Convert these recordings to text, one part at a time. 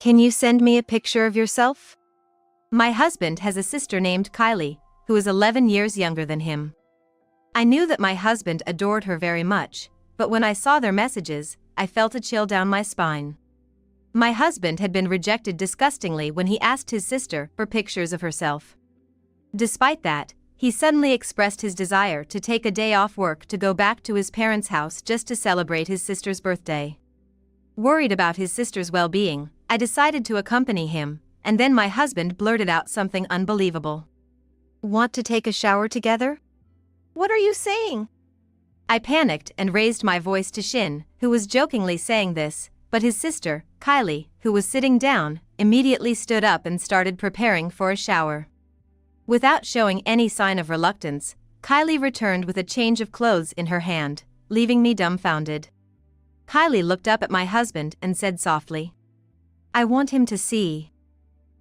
Can you send me a picture of yourself? My husband has a sister named Kylie, who is 11 years younger than him. I knew that my husband adored her very much, but when I saw their messages, I felt a chill down my spine. My husband had been rejected disgustingly when he asked his sister for pictures of herself. Despite that, he suddenly expressed his desire to take a day off work to go back to his parents' house just to celebrate his sister's birthday. Worried about his sister's well-being, I decided to accompany him, and then my husband blurted out something unbelievable. "Want to take a shower together?" "What are you saying?" I panicked and raised my voice to Shin, who was jokingly saying this, but his sister, Kylie, who was sitting down, immediately stood up and started preparing for a shower. Without showing any sign of reluctance, Kylie returned with a change of clothes in her hand, leaving me dumbfounded. Kylie looked up at my husband and said softly, "I want him to see."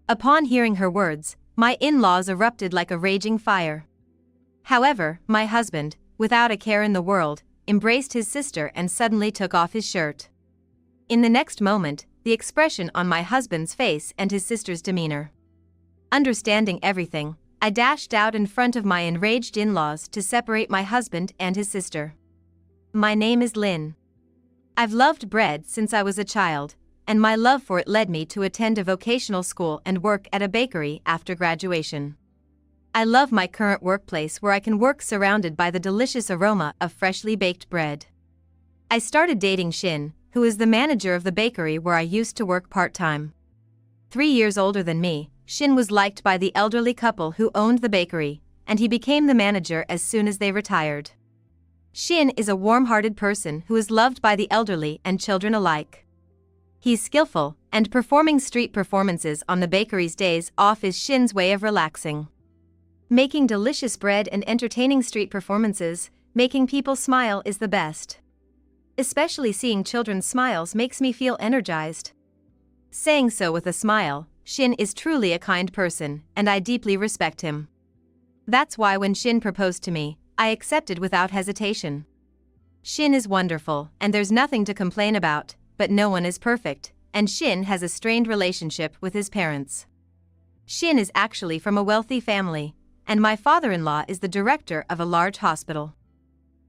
Upon hearing her words, my in-laws erupted like a raging fire. However, my husband, without a care in the world, embraced his sister and suddenly took off his shirt. In the next moment, the expression on my husband's face and his sister's demeanor. Understanding everything, I dashed out in front of my enraged in-laws to separate my husband and his sister. My name is Lynn. I've loved bread since I was a child, and my love for it led me to attend a vocational school and work at a bakery after graduation. I love my current workplace where I can work surrounded by the delicious aroma of freshly baked bread. I started dating Shin, who is the manager of the bakery where I used to work part-time. 3 years older than me, Shin was liked by the elderly couple who owned the bakery, and he became the manager as soon as they retired. Shin is a warm-hearted person who is loved by the elderly and children alike. He's skillful, and performing street performances on the bakery's days off is Shin's way of relaxing. Making delicious bread and entertaining street performances, making people smile is the best. Especially seeing children's smiles makes me feel energized. Saying so with a smile, Shin is truly a kind person, and I deeply respect him. That's why when Shin proposed to me, I accepted without hesitation. Shin is wonderful, and there's nothing to complain about, but no one is perfect, and Shin has a strained relationship with his parents. Shin is actually from a wealthy family, and my father-in-law is the director of a large hospital.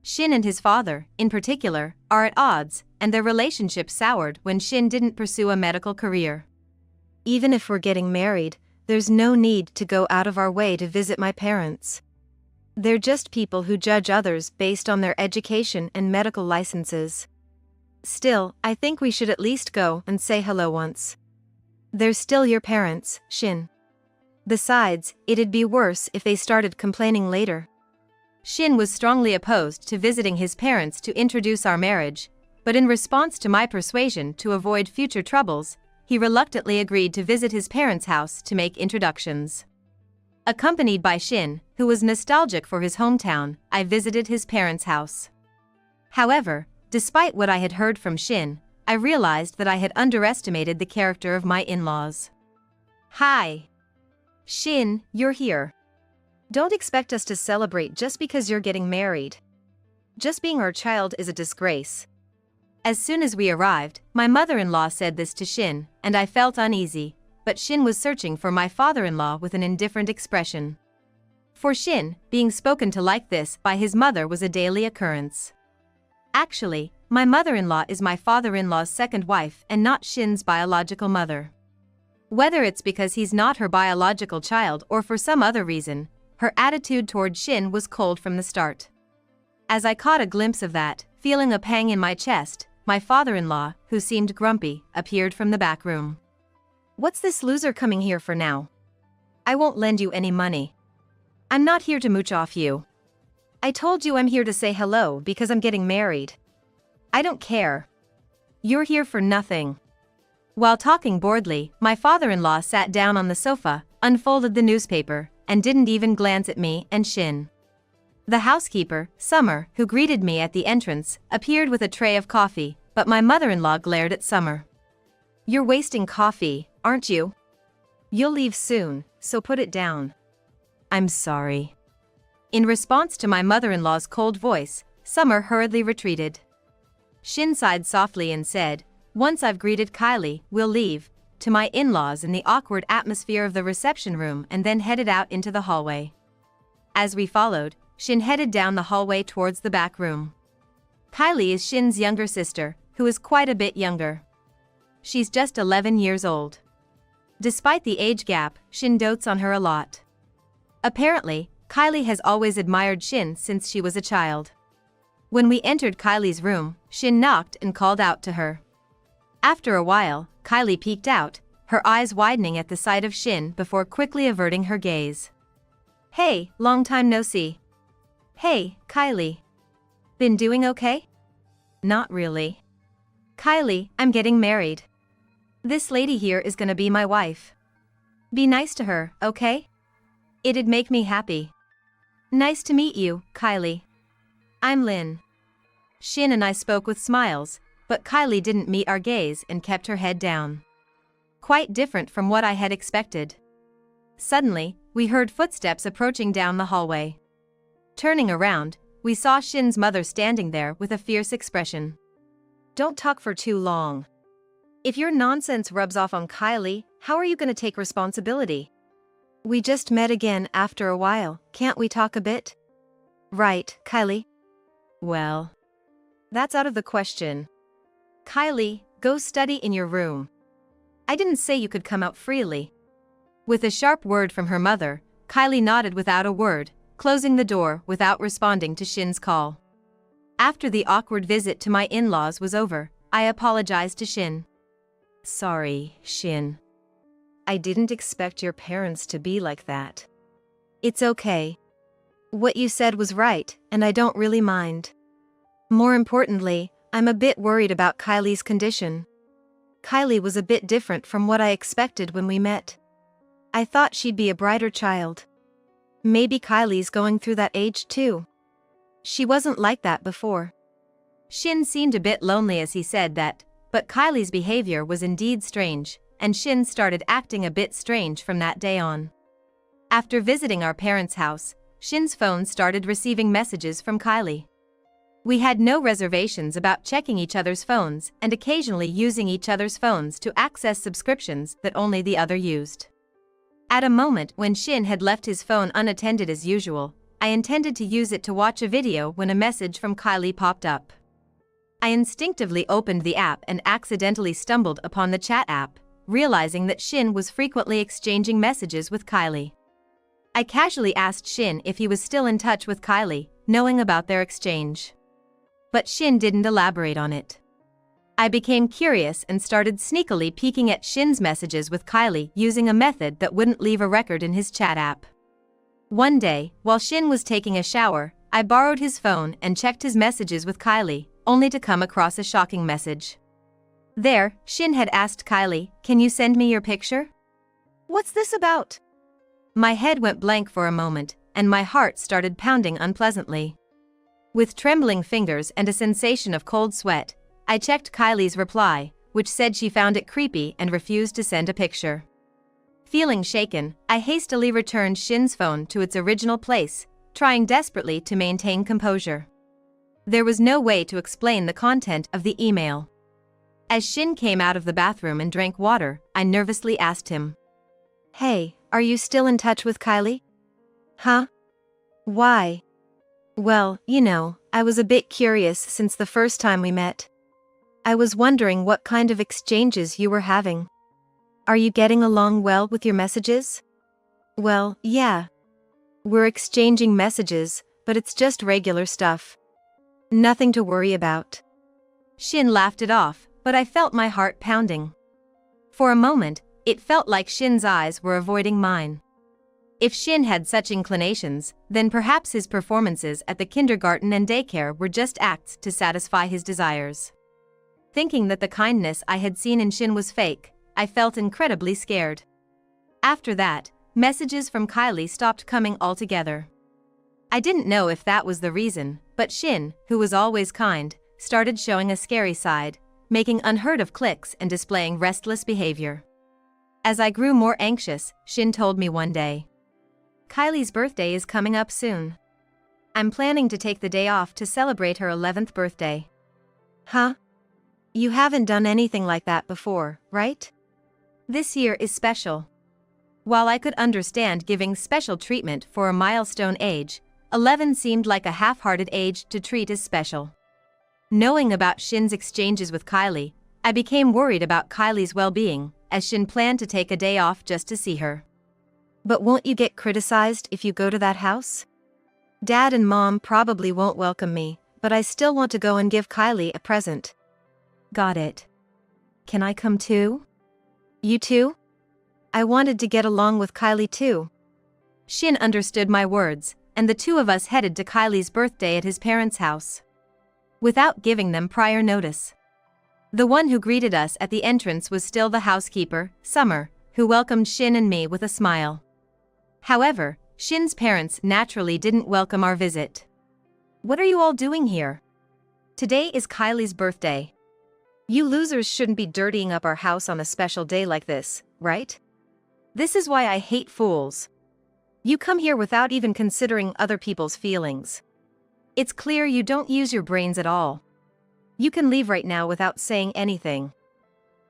Shin and his father, in particular, are at odds, and their relationship soured when Shin didn't pursue a medical career. Even if we're getting married, there's no need to go out of our way to visit my parents. They're just people who judge others based on their education and medical licenses. Still, I think we should at least go and say hello once. They're still your parents, Shin. Besides, it'd be worse if they started complaining later. Shin was strongly opposed to visiting his parents to introduce our marriage, but in response to my persuasion to avoid future troubles, he reluctantly agreed to visit his parents' house to make introductions. Accompanied by Shin, who was nostalgic for his hometown, I visited his parents' house. However, despite what I had heard from Shin, I realized that I had underestimated the character of my in-laws. "Hi. Shin, you're here. Don't expect us to celebrate just because you're getting married. Just being our child is a disgrace." As soon as we arrived, my mother-in-law said this to Shin, and I felt uneasy, but Shin was searching for my father-in-law with an indifferent expression. For Shin, being spoken to like this by his mother was a daily occurrence. Actually, my mother-in-law is my father-in-law's second wife and not Shin's biological mother. Whether it's because he's not her biological child or for some other reason, her attitude toward Shin was cold from the start. As I caught a glimpse of that, feeling a pang in my chest, my father-in-law, who seemed grumpy, appeared from the back room. "What's this loser coming here for now? I won't lend you any money. I'm not here to mooch off you. I told you I'm here to say hello because I'm getting married. I don't care. You're here for nothing." While talking boredly, my father-in-law sat down on the sofa, unfolded the newspaper, and didn't even glance at me and Shin. The housekeeper, Summer, who greeted me at the entrance, appeared with a tray of coffee, but my mother-in-law glared at Summer. "You're wasting coffee, aren't you? You'll leave soon, so put it down." "I'm sorry." In response to my mother-in-law's cold voice, Summer hurriedly retreated. Shin sighed softly and said, "Once I've greeted Kylie, we'll leave, to my in-laws in the awkward atmosphere of the reception room and then headed out into the hallway. As we followed, Shin headed down the hallway towards the back room. Kylie is Shin's younger sister, who is quite a bit younger. She's just 11 years old. Despite the age gap, Shin dotes on her a lot. Apparently, Kylie has always admired Shin since she was a child. When we entered Kylie's room, Shin knocked and called out to her. After a while, Kylie peeked out, her eyes widening at the sight of Shin before quickly averting her gaze. "Hey, long time no see." "Hey, Kylie. Been doing okay?" "Not really. Kylie, I'm getting married. This lady here is gonna be my wife. Be nice to her, okay? It'd make me happy." "Nice to meet you, Kylie. I'm Lynn." Shin and I spoke with smiles, but Kylie didn't meet our gaze and kept her head down. Quite different from what I had expected. Suddenly, we heard footsteps approaching down the hallway. Turning around, we saw Shin's mother standing there with a fierce expression. "Don't talk for too long. If your nonsense rubs off on Kylie, how are you going to take responsibility? We just met again after a while, can't we talk a bit?" "Right, Kylie." "Well, that's out of the question. Kylie, go study in your room. I didn't say you could come out freely." With a sharp word from her mother, Kylie nodded without a word, closing the door without responding to Shin's call. After the awkward visit to my in-laws was over, I apologized to Shin. "Sorry, Shin. I didn't expect your parents to be like that." "It's okay. What you said was right, and I don't really mind. More importantly, I'm a bit worried about Kylie's condition. Kylie was a bit different from what I expected when we met. I thought she'd be a brighter child. Maybe Kylie's going through that age too. She wasn't like that before." Shin seemed a bit lonely as he said that, but Kylie's behavior was indeed strange, and Shin started acting a bit strange from that day on. After visiting our parents' house, Shin's phone started receiving messages from Kylie. We had no reservations about checking each other's phones and occasionally using each other's phones to access subscriptions that only the other used. At a moment when Shin had left his phone unattended as usual, I intended to use it to watch a video when a message from Kylie popped up. I instinctively opened the app and accidentally stumbled upon the chat app, realizing that Shin was frequently exchanging messages with Kylie. I casually asked Shin if he was still in touch with Kylie, knowing about their exchange. But Shin didn't elaborate on it. I became curious and started sneakily peeking at Shin's messages with Kylie using a method that wouldn't leave a record in his chat app. One day, while Shin was taking a shower, I borrowed his phone and checked his messages with Kylie, only to come across a shocking message. There, Shin had asked Kylie, "Can you send me your picture?" "What's this about?" My head went blank for a moment, and my heart started pounding unpleasantly. With trembling fingers and a sensation of cold sweat, I checked Kylie's reply, which said she found it creepy and refused to send a picture. Feeling shaken, I hastily returned Shin's phone to its original place, trying desperately to maintain composure. There was no way to explain the content of the email. As Shin came out of the bathroom and drank water, I nervously asked him, "Hey, are you still in touch with Kylie?" "Huh? Why?" "Well, I was a bit curious since the first time we met. I was wondering what kind of exchanges you were having. Are you getting along well with your messages?" "Well, yeah. We're exchanging messages, but it's just regular stuff. Nothing to worry about." Shin laughed it off, but I felt my heart pounding. For a moment, it felt like Shin's eyes were avoiding mine. If Shin had such inclinations, then perhaps his performances at the kindergarten and daycare were just acts to satisfy his desires. Thinking that the kindness I had seen in Shin was fake, I felt incredibly scared. After that, messages from Kylie stopped coming altogether. I didn't know if that was the reason, but Shin, who was always kind, started showing a scary side, making unheard of clicks and displaying restless behavior. As I grew more anxious, Shin told me one day, "Kylie's birthday is coming up soon. I'm planning to take the day off to celebrate her 11th birthday." "Huh? You haven't done anything like that before, right?" This year is special. While I could understand giving special treatment for a milestone age, 11 seemed like a half-hearted age to treat as special. Knowing about Shin's exchanges with Kylie, I became worried about Kylie's well-being, as Shin planned to take a day off just to see her. But won't you get criticized if you go to that house? Dad and Mom probably won't welcome me, but I still want to go and give Kylie a present. Got it. Can I come too? You too? I wanted to get along with Kylie too. Shin understood my words, and the two of us headed to Kylie's birthday at his parents' house. Without giving them prior notice. The one who greeted us at the entrance was still the housekeeper, Summer, who welcomed Shin and me with a smile. However, Shin's parents naturally didn't welcome our visit. What are you all doing here? Today is Kylie's birthday. You losers shouldn't be dirtying up our house on a special day like this, right? This is why I hate fools. You come here without even considering other people's feelings. It's clear you don't use your brains at all. You can leave right now without saying anything.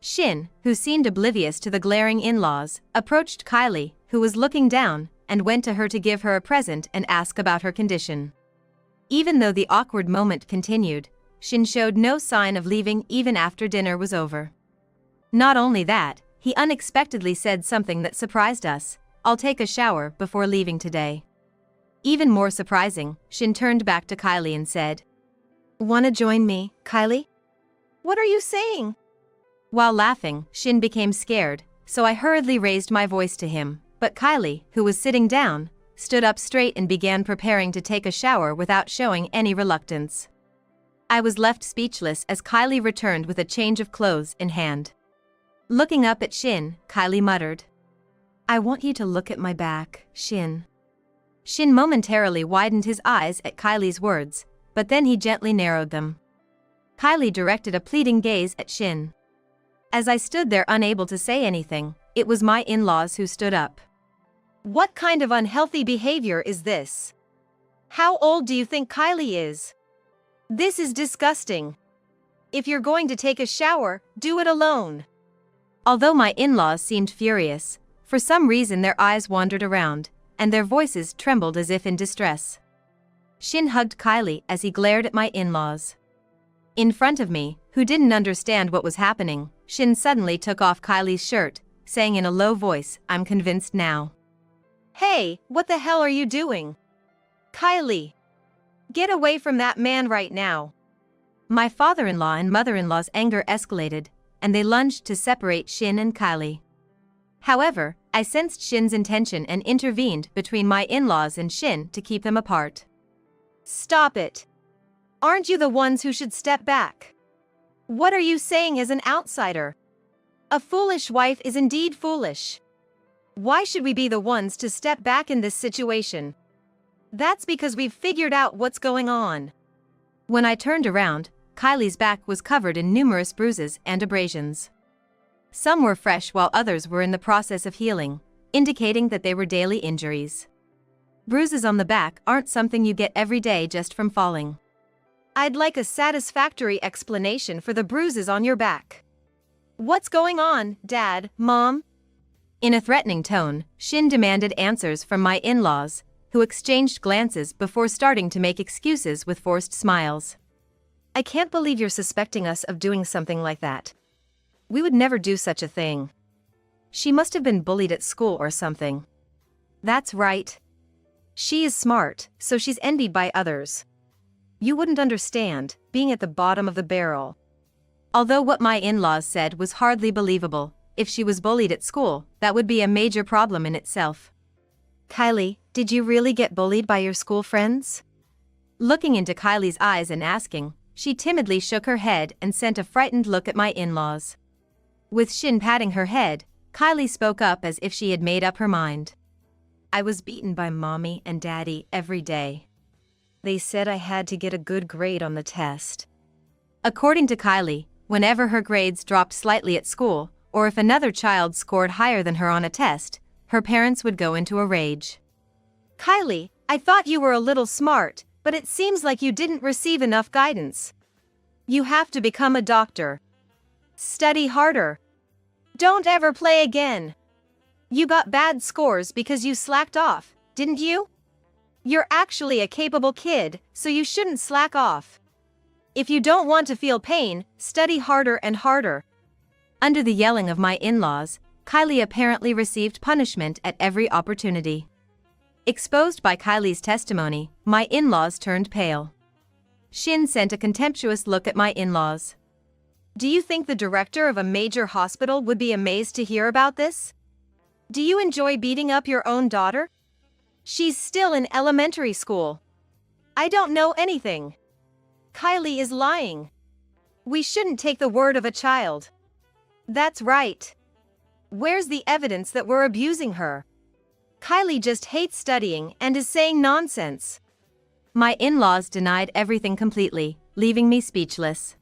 Shin, who seemed oblivious to the glaring in-laws, approached Kylie, who was looking down, and went to her to give her a present and ask about her condition. Even though the awkward moment continued, Shin showed no sign of leaving even after dinner was over. Not only that, he unexpectedly said something that surprised us: "I'll take a shower before leaving today." Even more surprising, Shin turned back to Kylie and said, "Wanna join me, Kylie?" "What are you saying?" While laughing, Shin became scared, so I hurriedly raised my voice to him, but Kylie, who was sitting down, stood up straight and began preparing to take a shower without showing any reluctance. I was left speechless as Kylie returned with a change of clothes in hand. Looking up at Shin, Kylie muttered, "I want you to look at my back, Shin." Shin momentarily widened his eyes at Kylie's words, but then he gently narrowed them. Kylie directed a pleading gaze at Shin. As I stood there unable to say anything, it was my in-laws who stood up. "What kind of unhealthy behavior is this? How old do you think Kylie is? This is disgusting. If you're going to take a shower, do it alone." Although my in-laws seemed furious, for some reason their eyes wandered around, and their voices trembled as if in distress. Shin hugged Kylie as he glared at my in-laws. In front of me, who didn't understand what was happening, Shin suddenly took off Kylie's shirt, saying in a low voice, "I'm convinced now." "Hey, what the hell are you doing? Kylie! Get away from that man right now." My father-in-law and mother-in-law's anger escalated, and they lunged to separate Shin and Kylie. However, I sensed Shin's intention and intervened between my in-laws and Shin to keep them apart. "Stop it! Aren't you the ones who should step back? What are you saying as an outsider? A foolish wife is indeed foolish. Why should we be the ones to step back in this situation? That's because we've figured out what's going on." When I turned around, Kylie's back was covered in numerous bruises and abrasions. Some were fresh while others were in the process of healing, indicating that they were daily injuries. Bruises on the back aren't something you get every day just from falling. "I'd like a satisfactory explanation for the bruises on your back. What's going on, Dad, Mom?" In a threatening tone, Shin demanded answers from my in-laws, who exchanged glances before starting to make excuses with forced smiles. "I can't believe you're suspecting us of doing something like that. We would never do such a thing. She must have been bullied at school or something." "That's right. She is smart, so she's envied by others. You wouldn't understand, being at the bottom of the barrel." Although what my in-laws said was hardly believable, if she was bullied at school, that would be a major problem in itself. "Kylie, did you really get bullied by your school friends?" Looking into Kylie's eyes and asking, she timidly shook her head and sent a frightened look at my in-laws. With Shin patting her head, Kylie spoke up as if she had made up her mind. "I was beaten by Mommy and Daddy every day. They said I had to get a good grade on the test." According to Kylie, whenever her grades dropped slightly at school, or if another child scored higher than her on a test, her parents would go into a rage. "Kylie, I thought you were a little smart, but it seems like you didn't receive enough guidance. You have to become a doctor. Study harder. Don't ever play again. You got bad scores because you slacked off, didn't you? You're actually a capable kid, so you shouldn't slack off. If you don't want to feel pain, study harder and harder. Under the yelling of my in-laws, Kylie apparently received punishment at every opportunity. Exposed by Kylie's testimony, my in-laws turned pale. Shin sent a contemptuous look at my in-laws. Do you think the director of a major hospital would be amazed to hear about this? Do you enjoy beating up your own daughter? She's still in elementary school. I don't know anything. Kylie is lying. We shouldn't take the word of a child. That's right. Where's the evidence that we're abusing her? Kylie just hates studying and is saying nonsense. My in-laws denied everything completely, leaving me speechless.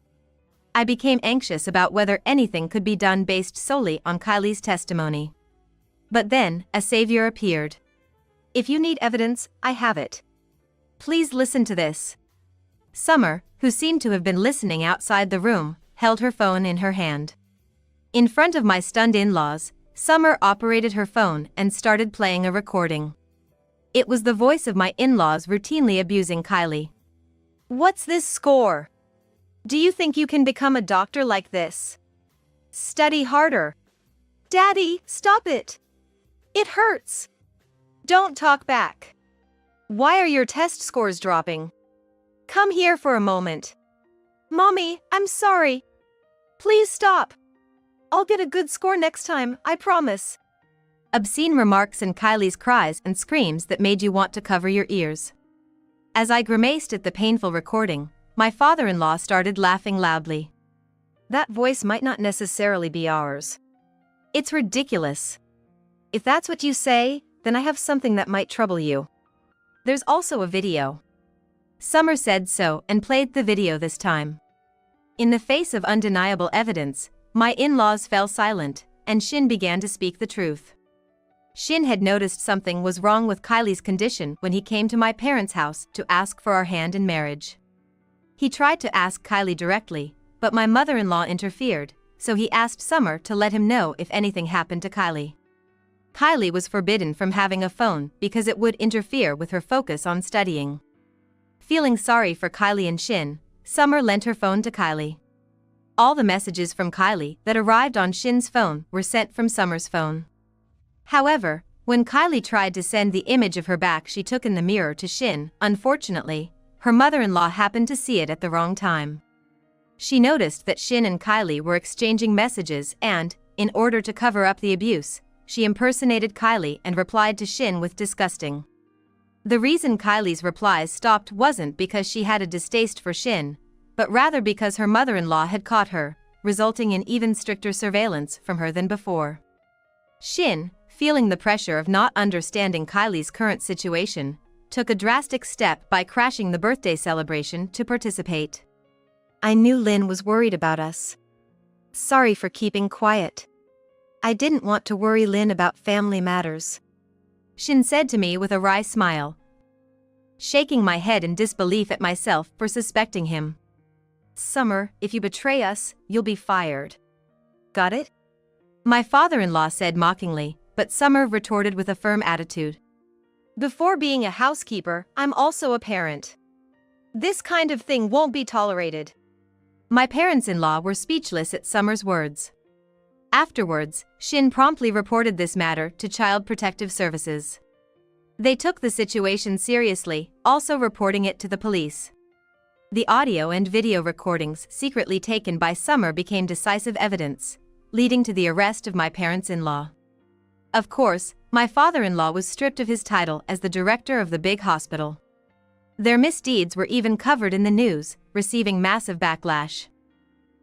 I became anxious about whether anything could be done based solely on Kylie's testimony. But then, a savior appeared. If you need evidence, I have it. Please listen to this. Summer, who seemed to have been listening outside the room, held her phone in her hand. In front of my stunned in-laws, Summer operated her phone and started playing a recording. It was the voice of my in-laws routinely abusing Kylie. What's this score? Do you think you can become a doctor like this? Study harder. Daddy, stop it. It hurts. Don't talk back. Why are your test scores dropping? Come here for a moment. Mommy, I'm sorry. Please stop. I'll get a good score next time, I promise. Obscene remarks and Kylie's cries and screams that made you want to cover your ears. As I grimaced at the painful recording, my father-in-law started laughing loudly. That voice might not necessarily be ours. It's ridiculous. If that's what you say, then I have something that might trouble you. There's also a video. Summer said so and played the video this time. In the face of undeniable evidence, my in-laws fell silent, and Shin began to speak the truth. Shin had noticed something was wrong with Kylie's condition when he came to my parents' house to ask for our hand in marriage. He tried to ask Kylie directly, but my mother-in-law interfered, so he asked Summer to let him know if anything happened to Kylie. Kylie was forbidden from having a phone because it would interfere with her focus on studying. Feeling sorry for Kylie and Shin, Summer lent her phone to Kylie. All the messages from Kylie that arrived on Shin's phone were sent from Summer's phone. However, when Kylie tried to send the image of her back she took in the mirror to Shin, unfortunately, her mother-in-law happened to see it at the wrong time. She noticed that Shin and Kylie were exchanging messages and, in order to cover up the abuse, she impersonated Kylie and replied to Shin with disgusting. The reason Kylie's replies stopped wasn't because she had a distaste for Shin, but rather because her mother-in-law had caught her, resulting in even stricter surveillance from her than before. Shin, feeling the pressure of not understanding Kylie's current situation, took a drastic step by crashing the birthday celebration to participate. I knew Lynn was worried about us. Sorry for keeping quiet. I didn't want to worry Lynn about family matters. Shin said to me with a wry smile, shaking my head in disbelief at myself for suspecting him. Summer, if you betray us, you'll be fired. Got it? My father-in-law said mockingly, but Summer retorted with a firm attitude. Before being a housekeeper, I'm also a parent. This kind of thing won't be tolerated. My parents-in-law were speechless at Summer's words. Afterwards, Shin promptly reported this matter to Child Protective Services. They took the situation seriously, also reporting it to the police. The audio and video recordings secretly taken by Summer became decisive evidence, leading to the arrest of my parents-in-law. Of course, my father-in-law was stripped of his title as the director of the big hospital. Their misdeeds were even covered in the news, receiving massive backlash.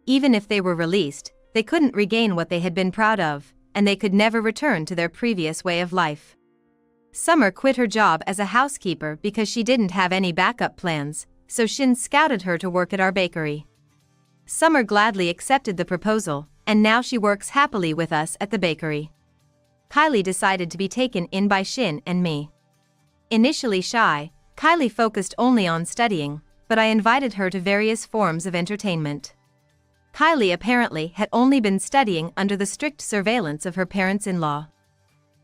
Even if they were released, they couldn't regain what they had been proud of, and they could never return to their previous way of life. Summer quit her job as a housekeeper because she didn't have any backup plans, so Shin scouted her to work at our bakery. Summer gladly accepted the proposal, and now she works happily with us at the bakery. Kylie decided to be taken in by Shin and me. Initially shy, Kylie focused only on studying, but I invited her to various forms of entertainment. Kylie apparently had only been studying under the strict surveillance of her parents-in-law.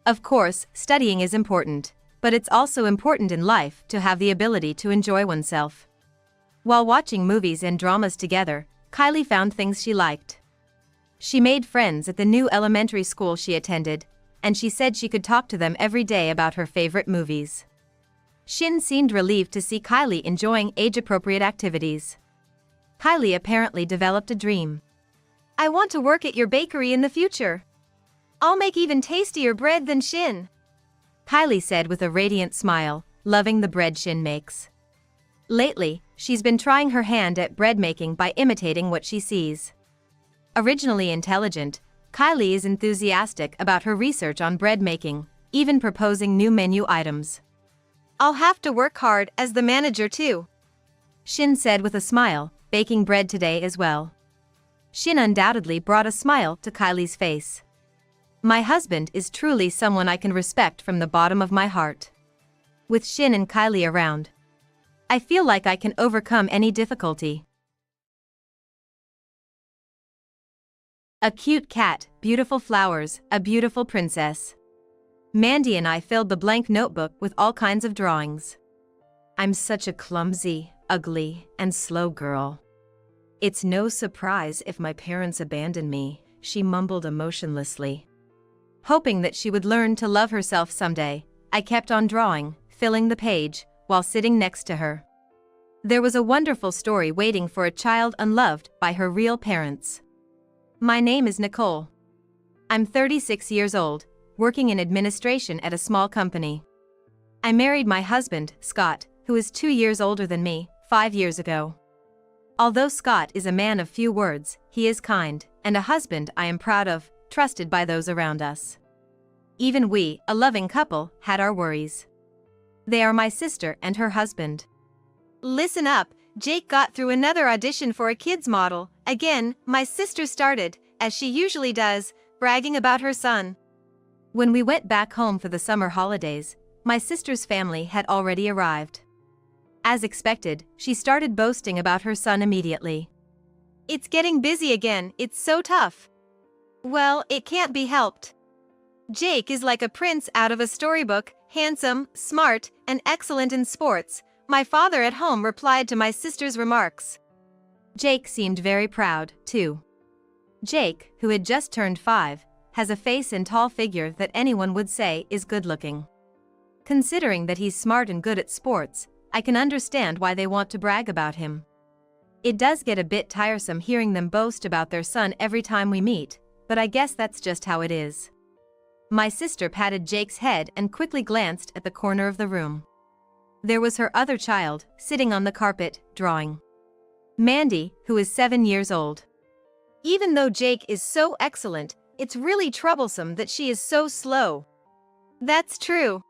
Of course, studying is important, but it's also important in life to have the ability to enjoy oneself. While watching movies and dramas together, Kylie found things she liked. She made friends at the new elementary school she attended, and she said she could talk to them every day about her favorite movies. Shin seemed relieved to see Kylie enjoying age-appropriate activities. Kylie apparently developed a dream. "I want to work at your bakery in the future. I'll make even tastier bread than Shin," Kylie said with a radiant smile, loving the bread Shin makes. Lately, she's been trying her hand at bread making by imitating what she sees. Originally intelligent, Kylie is enthusiastic about her research on bread making, even proposing new menu items. "I'll have to work hard as the manager too," Shin said with a smile, baking bread today as well. Shin undoubtedly brought a smile to Kylie's face. "My husband is truly someone I can respect from the bottom of my heart." With Shin and Kylie around, I feel like I can overcome any difficulty. A cute cat, beautiful flowers, a beautiful princess. Mandy and I filled the blank notebook with all kinds of drawings. "I'm such a clumsy, ugly, and slow girl. It's no surprise if my parents abandon me," she mumbled emotionlessly. Hoping that she would learn to love herself someday, I kept on drawing, filling the page, while sitting next to her. There was a wonderful story waiting for a child unloved by her real parents. My name is Nicole. I'm 36 years old, working in administration at a small company. I married my husband, Scott, who is 2 years older than me, 5 years ago. Although Scott is a man of few words, he is kind, and a husband I am proud of, trusted by those around us. Even we, a loving couple, had our worries. They are my sister and her husband. Listen up, Jake got through another audition for a kids model. Again, my sister started, as she usually does, bragging about her son. When we went back home for the summer holidays, my sister's family had already arrived. As expected, she started boasting about her son immediately. "It's getting busy again, it's so tough." Well, it can't be helped. Jake is like a prince out of a storybook, handsome, smart, and excellent in sports, my father at home replied to my sister's remarks. Jake seemed very proud, too. Jake, who had just turned 5, has a face and tall figure that anyone would say is good-looking. Considering that he's smart and good at sports, I can understand why they want to brag about him. It does get a bit tiresome hearing them boast about their son every time we meet, but I guess that's just how it is. My sister patted Jake's head and quickly glanced at the corner of the room. There was her other child, sitting on the carpet, drawing. Mandy, who is 7 years old. Even though Jake is so excellent, it's really troublesome that she is so slow. That's true.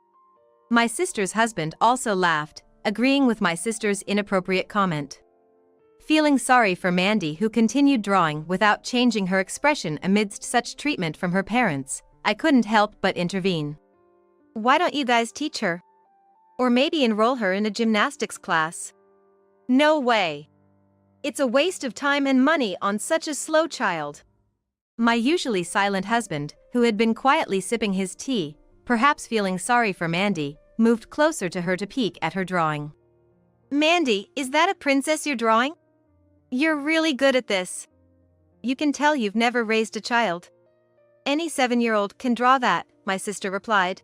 My sister's husband also laughed, agreeing with my sister's inappropriate comment. Feeling sorry for Mandy, who continued drawing without changing her expression amidst such treatment from her parents, I couldn't help but intervene. "Why don't you guys teach her? Or maybe enroll her in a gymnastics class?" "No way. It's a waste of time and money on such a slow child." My usually silent husband, who had been quietly sipping his tea, perhaps feeling sorry for Mandy, moved closer to her to peek at her drawing. "Mandy, is that a princess you're drawing? You're really good at this. You can tell you've never raised a child." "Any 7-year-old can draw that," my sister replied.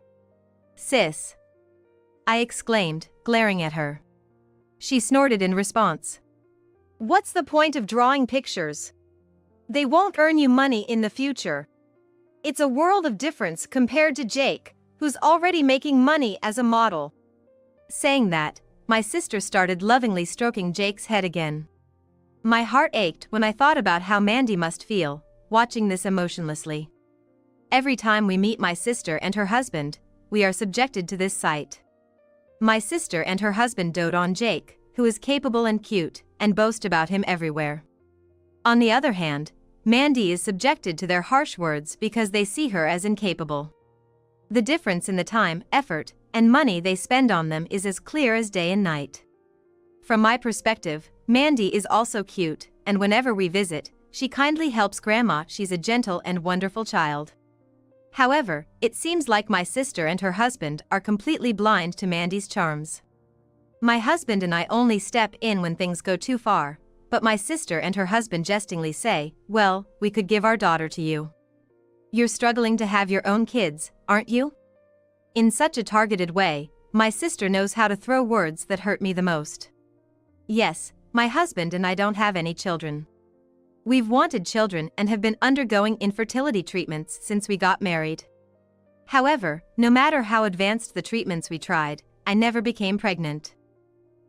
"Sis," I exclaimed, glaring at her. She snorted in response. "What's the point of drawing pictures? They won't earn you money in the future. It's a world of difference compared to Jake, who's already making money as a model." Saying that, my sister started lovingly stroking Jake's head again. My heart ached when I thought about how Mandy must feel, watching this emotionlessly. Every time we meet my sister and her husband, we are subjected to this sight. My sister and her husband dote on Jake, who is capable and cute, and boast about him everywhere. On the other hand, Mandy is subjected to their harsh words because they see her as incapable. The difference in the time, effort, and money they spend on them is as clear as day and night. From my perspective, Mandy is also cute, and whenever we visit, she kindly helps Grandma. She's a gentle and wonderful child. However, it seems like my sister and her husband are completely blind to Mandy's charms. My husband and I only step in when things go too far, but my sister and her husband jestingly say, "Well, we could give our daughter to you. You're struggling to have your own kids, aren't you?" In such a targeted way, my sister knows how to throw words that hurt me the most. Yes, my husband and I don't have any children. We've wanted children and have been undergoing infertility treatments since we got married. However, no matter how advanced the treatments we tried, I never became pregnant.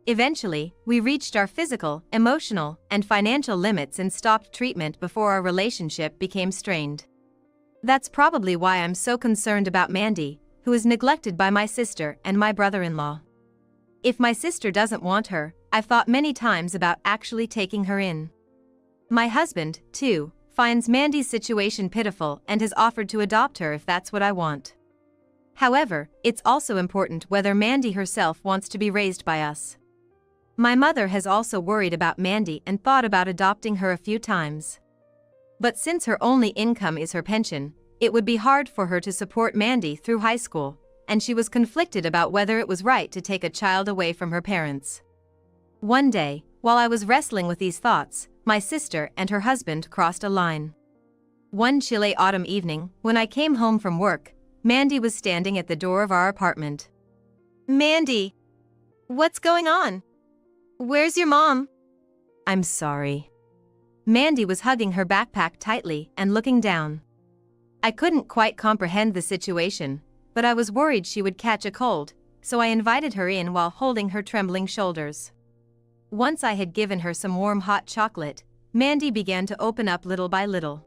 Eventually, we reached our physical, emotional, and financial limits and stopped treatment before our relationship became strained. That's probably why I'm so concerned about Mandy, who is neglected by my sister and my brother-in-law. If my sister doesn't want her, I've thought many times about actually taking her in. My husband, too, finds Mandy's situation pitiful and has offered to adopt her if that's what I want. However, it's also important whether Mandy herself wants to be raised by us. My mother has also worried about Mandy and thought about adopting her a few times. But since her only income is her pension, it would be hard for her to support Mandy through high school, and she was conflicted about whether it was right to take a child away from her parents. One day, while I was wrestling with these thoughts, my sister and her husband crossed a line. One chilly autumn evening, when I came home from work, Mandy was standing at the door of our apartment. "Mandy! What's going on? Where's your mom?" "I'm sorry." Mandy was hugging her backpack tightly and looking down. I couldn't quite comprehend the situation, but I was worried she would catch a cold, so I invited her in while holding her trembling shoulders. Once I had given her some warm hot chocolate, Mandy began to open up little by little.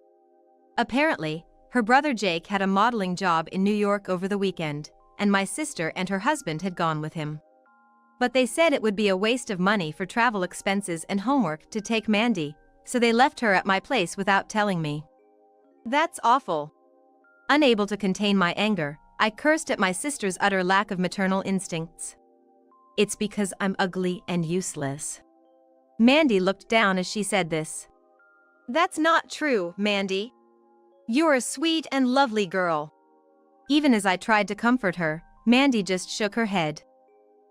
Apparently, her brother Jake had a modeling job in New York over the weekend, and my sister and her husband had gone with him. But they said it would be a waste of money for travel expenses and homework to take Mandy, so they left her at my place without telling me. That's awful. Unable to contain my anger, I cursed at my sister's utter lack of maternal instincts. "It's because I'm ugly and useless." Mandy looked down as she said this. "That's not true, Mandy. You're a sweet and lovely girl." Even as I tried to comfort her, Mandy just shook her head.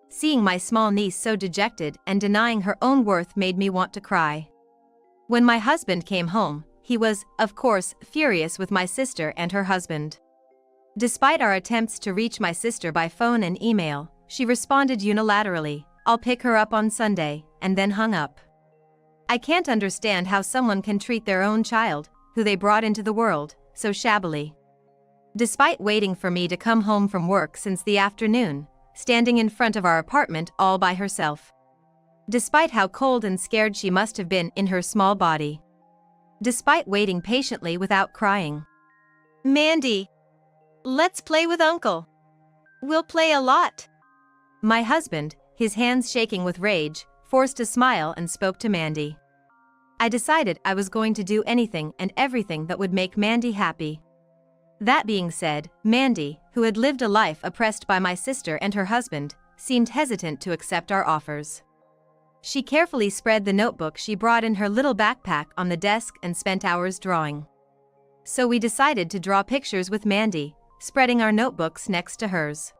Seeing my small niece so dejected and denying her own worth made me want to cry. When my husband came home, he was, of course, furious with my sister and her husband. Despite our attempts to reach my sister by phone and email, she responded unilaterally, "I'll pick her up on Sunday," and then hung up. I can't understand how someone can treat their own child, who they brought into the world, so shabbily. Despite waiting for me to come home from work since the afternoon, standing in front of our apartment all by herself. Despite how cold and scared she must have been in her small body. Despite waiting patiently without crying. "Mandy! Let's play with Uncle. We'll play a lot." My husband, his hands shaking with rage, forced a smile and spoke to Mandy. I decided I was going to do anything and everything that would make Mandy happy. That being said, Mandy, who had lived a life oppressed by my sister and her husband, seemed hesitant to accept our offers. She carefully spread the notebook she brought in her little backpack on the desk and spent hours drawing. So we decided to draw pictures with Mandy, spreading our notebooks next to hers.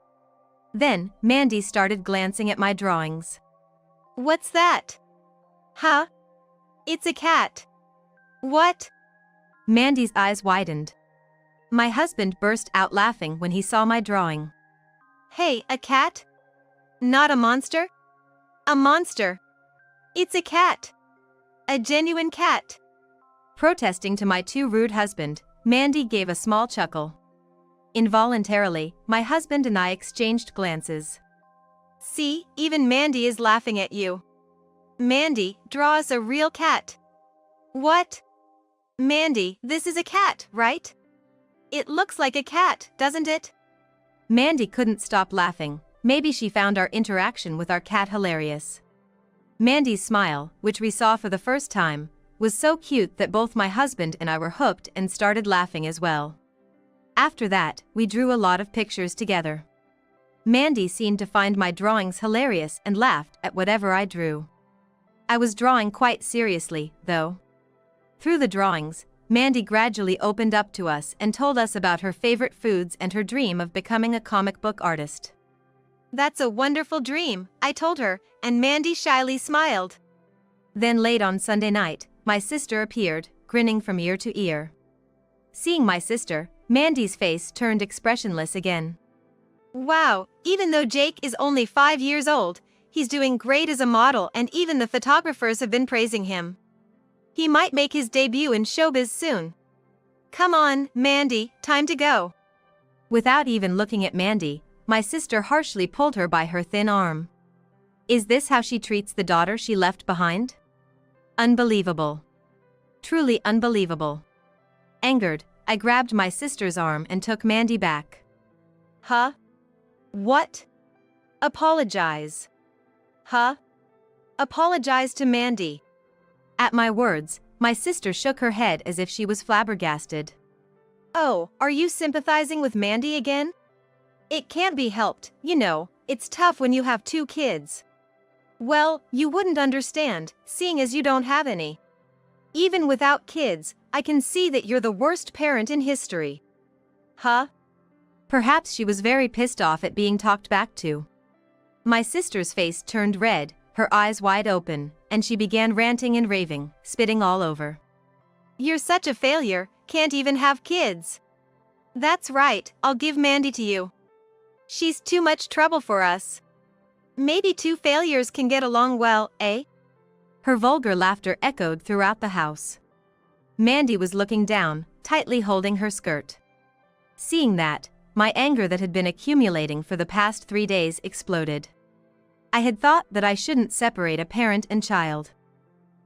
Then, Mandy started glancing at my drawings. "What's that?" "Huh? It's a cat." "What?" Mandy's eyes widened. My husband burst out laughing when he saw my drawing. "Hey, a cat? Not a monster?" "A monster. It's a cat. A genuine cat." Protesting to my too rude husband, Mandy gave a small chuckle. Involuntarily, my husband and I exchanged glances. "See, even Mandy is laughing at you. Mandy, draw us a real cat." "What?" "Mandy, this is a cat, right? It looks like a cat, doesn't it?" Mandy couldn't stop laughing. Maybe she found our interaction with our cat hilarious. Mandy's smile, which we saw for the first time, was so cute that both my husband and I were hooked and started laughing as well. After that, we drew a lot of pictures together. Mandy seemed to find my drawings hilarious and laughed at whatever I drew. I was drawing quite seriously, though. Through the drawings, Mandy gradually opened up to us and told us about her favorite foods and her dream of becoming a comic book artist. "That's a wonderful dream," I told her, and Mandy shyly smiled. Then late on Sunday night, my sister appeared, grinning from ear to ear. Seeing my sister, Mandy's face turned expressionless again. "Wow, even though Jake is only 5 years old, he's doing great as a model and even the photographers have been praising him. He might make his debut in showbiz soon. Come on, Mandy, time to go." Without even looking at Mandy, my sister harshly pulled her by her thin arm. Is this how she treats the daughter she left behind? Unbelievable. Truly unbelievable. Angered, I grabbed my sister's arm and took Mandy back. Huh? What? Apologize. Huh? Apologize to Mandy. At my words, my sister shook her head as if she was flabbergasted. Oh, are you sympathizing with Mandy again? It can't be helped, you know, it's tough when you have 2 kids. Well, you wouldn't understand, seeing as you don't have any. Even without kids, I can see that you're the worst parent in history. Huh? Perhaps she was very pissed off at being talked back to. My sister's face turned red, her eyes wide open, and she began ranting and raving, spitting all over. You're such a failure, can't even have kids. That's right, I'll give Mandy to you. She's too much trouble for us. Maybe 2 failures can get along well, eh? Her vulgar laughter echoed throughout the house. Mandy was looking down, tightly holding her skirt. Seeing that, my anger that had been accumulating for the past 3 days exploded. I had thought that I shouldn't separate a parent and child.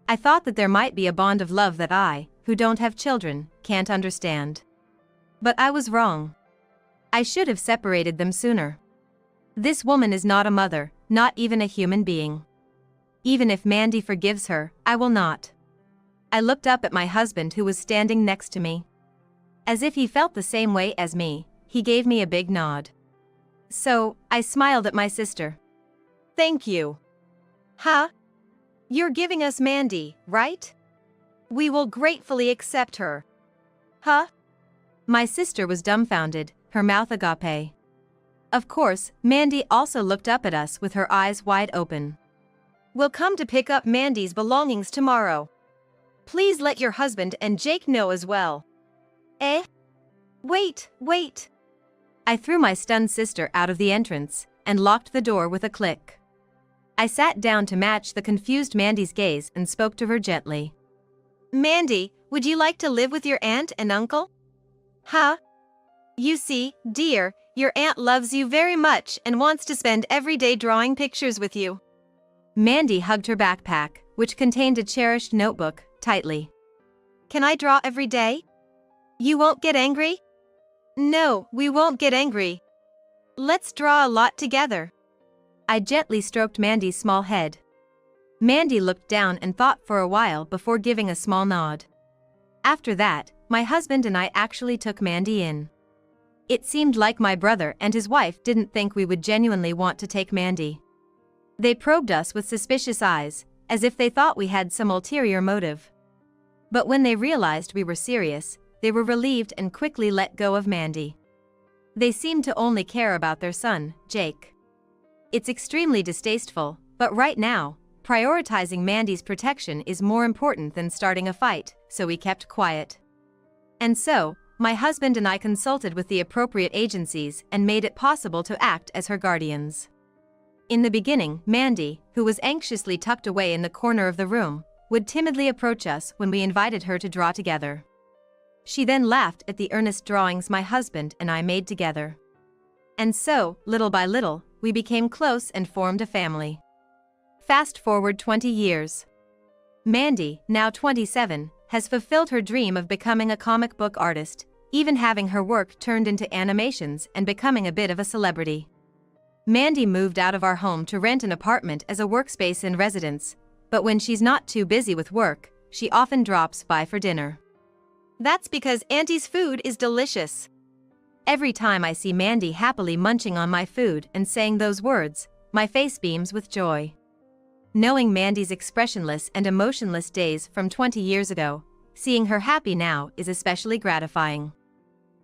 I thought that there might be a bond of love that I, who don't have children, can't understand. But I was wrong. I should have separated them sooner. This woman is not a mother, not even a human being. Even if Mandy forgives her, I will not. I looked up at my husband who was standing next to me. As if he felt the same way as me, he gave me a big nod. So, I smiled at my sister. Thank you. Huh? You're giving us Mandy, right? We will gratefully accept her. Huh? My sister was dumbfounded, her mouth agape. Of course, Mandy also looked up at us with her eyes wide open. We'll come to pick up Mandy's belongings tomorrow. Please let your husband and Jake know as well. Eh? Wait. I threw my stunned sister out of the entrance and locked the door with a click. I sat down to match the confused Mandy's gaze and spoke to her gently. Mandy, would you like to live with your aunt and uncle? Huh? You see, dear, your aunt loves you very much and wants to spend every day drawing pictures with you. Mandy hugged her backpack, which contained a cherished notebook, tightly. Can I draw every day? You won't get angry? No, we won't get angry. Let's draw a lot together. I gently stroked Mandy's small head. Mandy looked down and thought for a while before giving a small nod. After that, my husband and I actually took Mandy in. It seemed like my brother and his wife didn't think we would genuinely want to take Mandy. They probed us with suspicious eyes, as if they thought we had some ulterior motive. But when they realized we were serious, they were relieved and quickly let go of Mandy. They seemed to only care about their son, Jake. It's extremely distasteful, but right now, prioritizing Mandy's protection is more important than starting a fight, so we kept quiet. And so, my husband and I consulted with the appropriate agencies and made it possible to act as her guardians. In the beginning, Mandy, who was anxiously tucked away in the corner of the room, would timidly approach us when we invited her to draw together. She then laughed at the earnest drawings my husband and I made together. And so, little by little, we became close and formed a family. Fast forward 20 years. Mandy, now 27, has fulfilled her dream of becoming a comic book artist, even having her work turned into animations and becoming a bit of a celebrity. Mandy moved out of our home to rent an apartment as a workspace in residence, but when she's not too busy with work, she often drops by for dinner. That's because Auntie's food is delicious. Every time I see Mandy happily munching on my food and saying those words, my face beams with joy. Knowing Mandy's expressionless and emotionless days from 20 years ago, seeing her happy now is especially gratifying.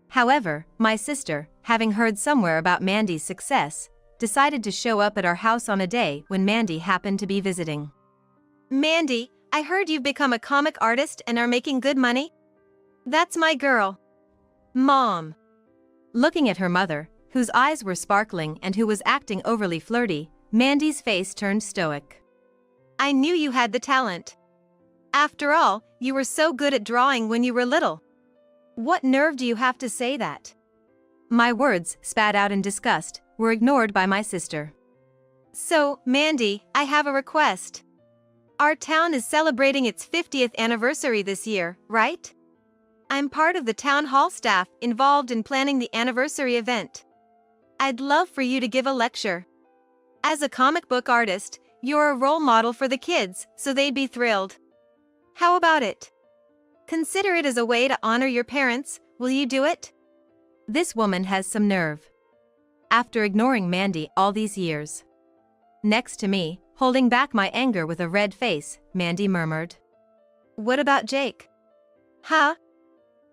However, my sister, having heard somewhere about Mandy's success, decided to show up at our house on a day when Mandy happened to be visiting. Mandy, I heard you've become a comic artist and are making good money? That's my girl. Mom. Looking at her mother, whose eyes were sparkling and who was acting overly flirty, Mandy's face turned stoic. I knew you had the talent. After all, you were so good at drawing when you were little. What nerve do you have to say that? My words, spat out in disgust, were ignored by my sister. So, Mandy, I have a request. Our town is celebrating its 50th anniversary this year, right? I'm part of the town hall staff involved in planning the anniversary event. I'd love for you to give a lecture. As a comic book artist, you're a role model for the kids, so they'd be thrilled. How about it? Consider it as a way to honor your parents. Will you do it? This woman has some nerve. After ignoring Mandy all these years. Next to me, holding back my anger with a red face, Mandy murmured. What about Jake? Huh?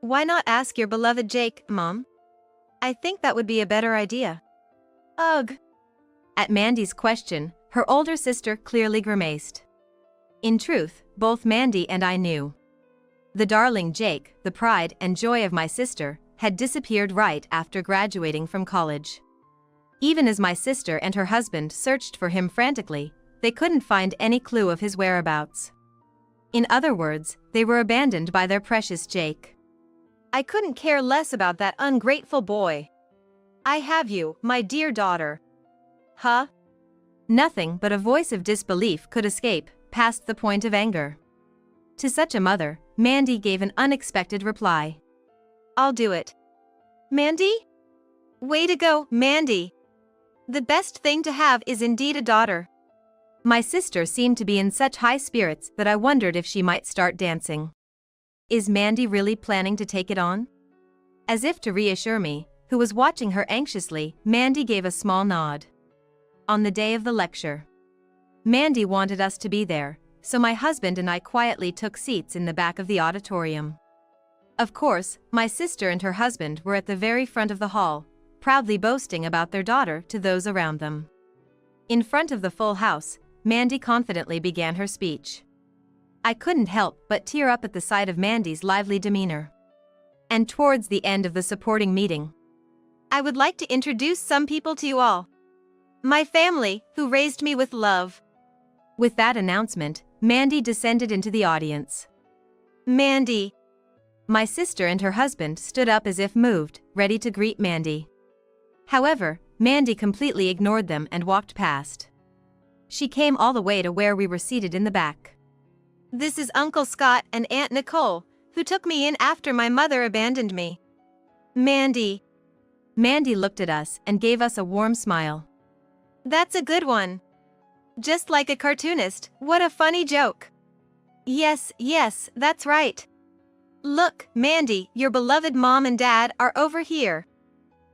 Why not ask your beloved Jake, Mom? I think that would be a better idea. Ugh. At Mandy's question, her older sister clearly grimaced. In truth, both Mandy and I knew. The darling Jake, the pride and joy of my sister, had disappeared right after graduating from college. Even as my sister and her husband searched for him frantically, they couldn't find any clue of his whereabouts. In other words, they were abandoned by their precious Jake. I couldn't care less about that ungrateful boy. I have you, my dear daughter. Huh? Nothing but a voice of disbelief could escape, past the point of anger. To such a mother, Mandy gave an unexpected reply. I'll do it. Mandy? Way to go, Mandy. The best thing to have is indeed a daughter. My sister seemed to be in such high spirits that I wondered if she might start dancing. Is Mandy really planning to take it on? As if to reassure me, who was watching her anxiously, Mandy gave a small nod. On the day of the lecture. Mandy wanted us to be there, so my husband and I quietly took seats in the back of the auditorium. Of course, my sister and her husband were at the very front of the hall, proudly boasting about their daughter to those around them. In front of the full house, Mandy confidently began her speech. I couldn't help but tear up at the sight of Mandy's lively demeanor. And towards the end of the supporting meeting, I would like to introduce some people to you all. My family, who raised me with love. With that announcement, Mandy descended into the audience. Mandy. My sister and her husband stood up as if moved, ready to greet Mandy. However, Mandy completely ignored them and walked past. She came all the way to where we were seated in the back. This is Uncle Scott and Aunt Nicole, who took me in after my mother abandoned me. Mandy. Mandy looked at us and gave us a warm smile. That's a good one. Just like a cartoonist, what a funny joke. Yes, that's right. Look, Mandy, your beloved mom and dad are over here.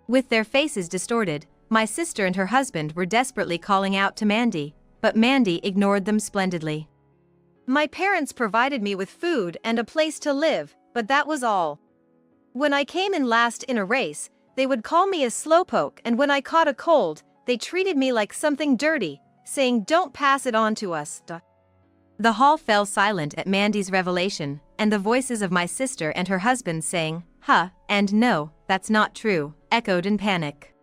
With their faces distorted, my sister and her husband were desperately calling out to Mandy, but Mandy ignored them splendidly. My parents provided me with food and a place to live, but that was all. When I came in last in a race, they would call me a slowpoke, and when I caught a cold, they treated me like something dirty, saying don't pass it on to us. The hall fell silent at Mandy's revelation, and the voices of my sister and her husband saying, "Huh," and "No, that's not true," echoed in panic.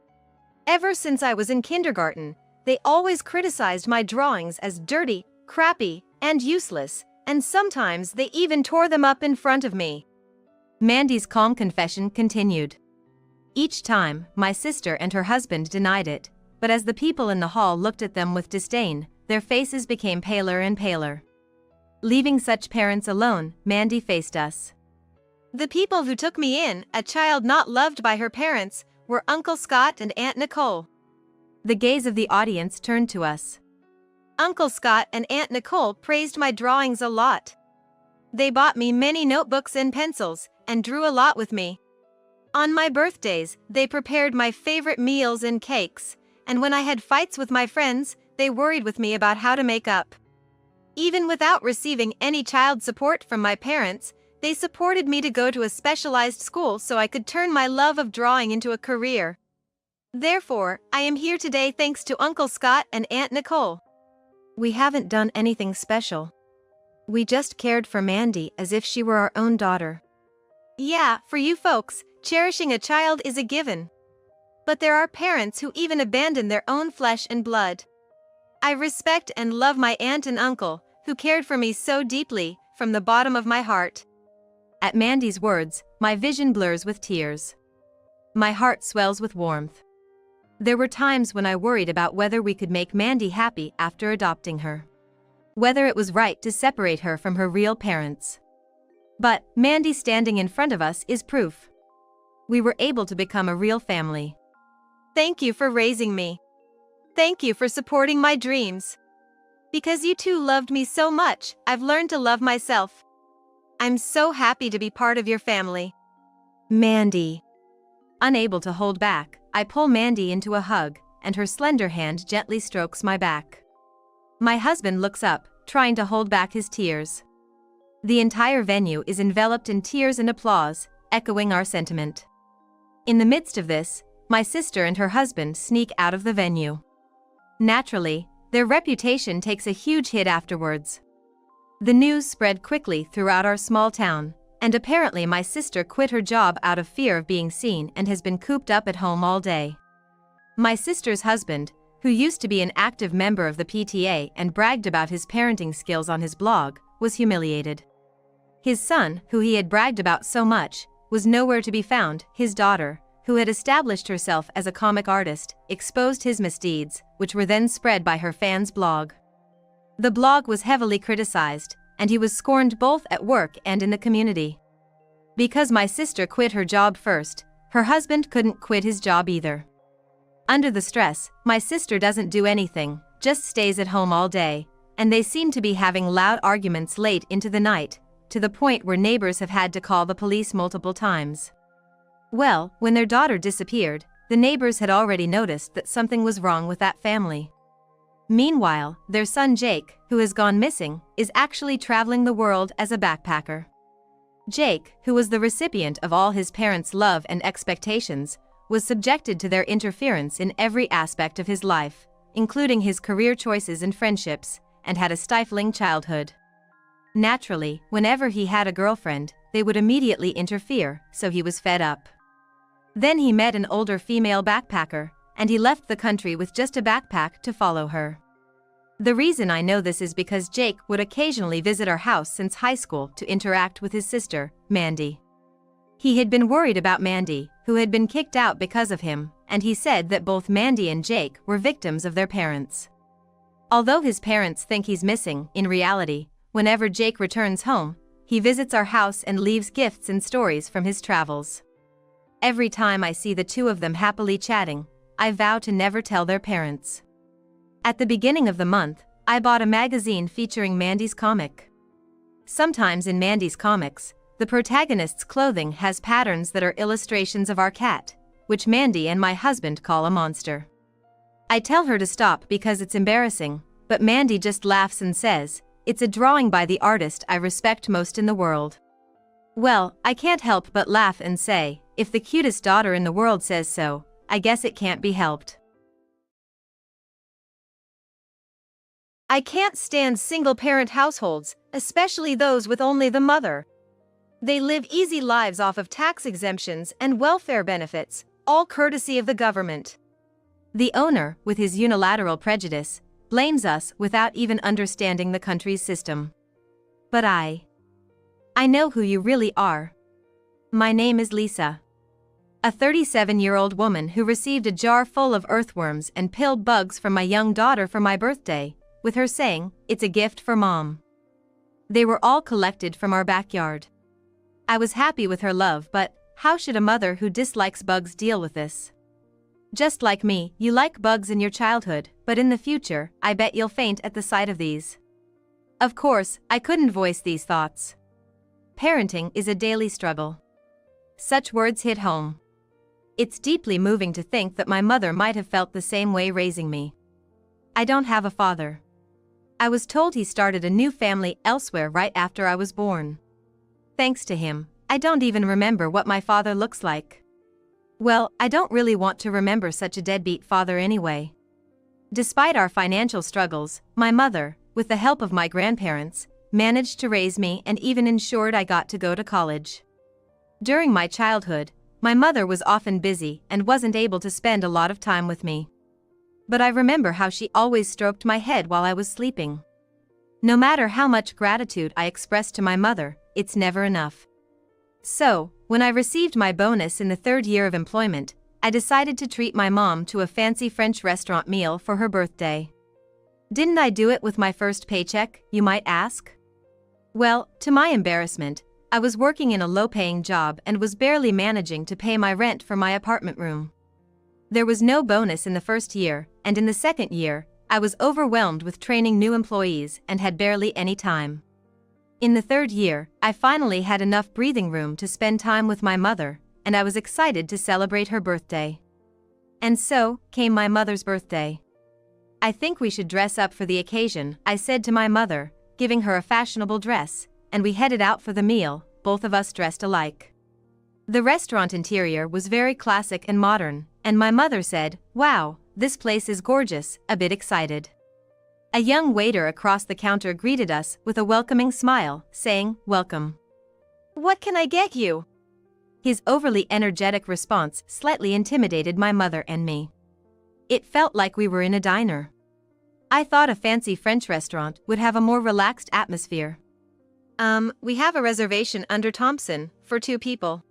Ever since I was in kindergarten, they always criticized my drawings as dirty, crappy, and useless, and sometimes they even tore them up in front of me. Mandy's calm confession continued. Each time, my sister and her husband denied it, but as the people in the hall looked at them with disdain, their faces became paler and paler. Leaving such parents alone, Mandy faced us. The people who took me in, a child not loved by her parents, were Uncle Scott and Aunt Nicole. The gaze of the audience turned to us. Uncle Scott and Aunt Nicole praised my drawings a lot. They bought me many notebooks and pencils, and drew a lot with me. On my birthdays, they prepared my favorite meals and cakes, and when I had fights with my friends, they worried with me about how to make up. Even without receiving any child support from my parents, They supported me to go to a specialized school so I could turn my love of drawing into a career. Therefore, I am here today thanks to Uncle Scott and Aunt Nicole. We haven't done anything special. We just cared for Mandy as if she were our own daughter. Yeah, for you folks, cherishing a child is a given. But there are parents who even abandon their own flesh and blood. I respect and love my aunt and uncle, who cared for me so deeply, from the bottom of my heart. At Mandy's words, my vision blurs with tears. My heart swells with warmth. There were times when I worried about whether we could make Mandy happy after adopting her. Whether it was right to separate her from her real parents. But Mandy standing in front of us is proof. We were able to become a real family. Thank you for raising me. Thank you for supporting my dreams. Because you two loved me so much, I've learned to love myself. I'm so happy to be part of your family. Mandy. Unable to hold back, I pull Mandy into a hug, and her slender hand gently strokes my back. My husband looks up, trying to hold back his tears. The entire venue is enveloped in tears and applause, echoing our sentiment. In the midst of this, my sister and her husband sneak out of the venue. Naturally, their reputation takes a huge hit afterwards. The news spread quickly throughout our small town, and apparently my sister quit her job out of fear of being seen and has been cooped up at home all day. My sister's husband, who used to be an active member of the PTA and bragged about his parenting skills on his blog, was humiliated. His son, who he had bragged about so much, was nowhere to be found. His daughter, who had established herself as a comic artist, exposed his misdeeds, which were then spread by her fans' blog. The blog was heavily criticized, and he was scorned both at work and in the community. Because my sister quit her job first, her husband couldn't quit his job either. Under the stress, my sister doesn't do anything, just stays at home all day, and they seem to be having loud arguments late into the night, to the point where neighbors have had to call the police multiple times. Well, when their daughter disappeared, the neighbors had already noticed that something was wrong with that family. Meanwhile, their son Jake, who has gone missing, is actually traveling the world as a backpacker. Jake, who was the recipient of all his parents' love and expectations, was subjected to their interference in every aspect of his life, including his career choices and friendships, and had a stifling childhood. Naturally, whenever he had a girlfriend, they would immediately interfere, so he was fed up. Then he met an older female backpacker, and he left the country with just a backpack to follow her. The reason I know this is because Jake would occasionally visit our house since high school to interact with his sister, Mandy. He had been worried about Mandy, who had been kicked out because of him, and he said that both Mandy and Jake were victims of their parents. Although his parents think he's missing, in reality, whenever Jake returns home, he visits our house and leaves gifts and stories from his travels. Every time I see the two of them happily chatting, I vow to never tell their parents. At the beginning of the month, I bought a magazine featuring Mandy's comic. Sometimes in Mandy's comics, the protagonist's clothing has patterns that are illustrations of our cat, which Mandy and my husband call a monster. I tell her to stop because it's embarrassing, but Mandy just laughs and says, "It's a drawing by the artist I respect most in the world." Well, I can't help but laugh and say, if the cutest daughter in the world says so, I guess it can't be helped. I can't stand single-parent households, especially those with only the mother. They live easy lives off of tax exemptions and welfare benefits, all courtesy of the government. The owner, with his unilateral prejudice, blames us without even understanding the country's system. But I know who you really are. My name is Lisa. A 37-year-old woman who received a jar full of earthworms and pill bugs from my young daughter for my birthday, with her saying, "It's a gift for Mom." They were all collected from our backyard. I was happy with her love, but how should a mother who dislikes bugs deal with this? Just like me, you like bugs in your childhood, but in the future, I bet you'll faint at the sight of these. Of course, I couldn't voice these thoughts. Parenting is a daily struggle. Such words hit home. It's deeply moving to think that my mother might have felt the same way raising me. I don't have a father. I was told he started a new family elsewhere right after I was born. thanks to him, I don't even remember what my father looks like. Well, I don't really want to remember such a deadbeat father anyway. Despite our financial struggles, my mother, with the help of my grandparents, managed to raise me and even ensured I got to go to college. During my childhood, my mother was often busy and wasn't able to spend a lot of time with me. But I remember how she always stroked my head while I was sleeping. No matter how much gratitude I expressed to my mother, it's never enough. So, when I received my bonus in the 3rd year of employment, I decided to treat my mom to a fancy French restaurant meal for her birthday. Didn't I do it with my first paycheck, you might ask? Well, to my embarrassment, I was working in a low-paying job and was barely managing to pay my rent for my apartment room. There was no bonus in the first year, and in the second year, I was overwhelmed with training new employees and had barely any time. In the 3rd year, I finally had enough breathing room to spend time with my mother, and I was excited to celebrate her birthday. And so, came my mother's birthday. I think we should dress up for the occasion, I said to my mother, giving her a fashionable dress, and we headed out for the meal, both of us dressed alike. The restaurant interior was very classic and modern, and my mother said, "Wow, this place is gorgeous," a bit excited. A young waiter across the counter greeted us with a welcoming smile, saying, "Welcome. What can I get you?" His overly energetic response slightly intimidated my mother and me. It felt like we were in a diner. I thought a fancy French restaurant would have a more relaxed atmosphere. We have a reservation under Thompson, for 2 people.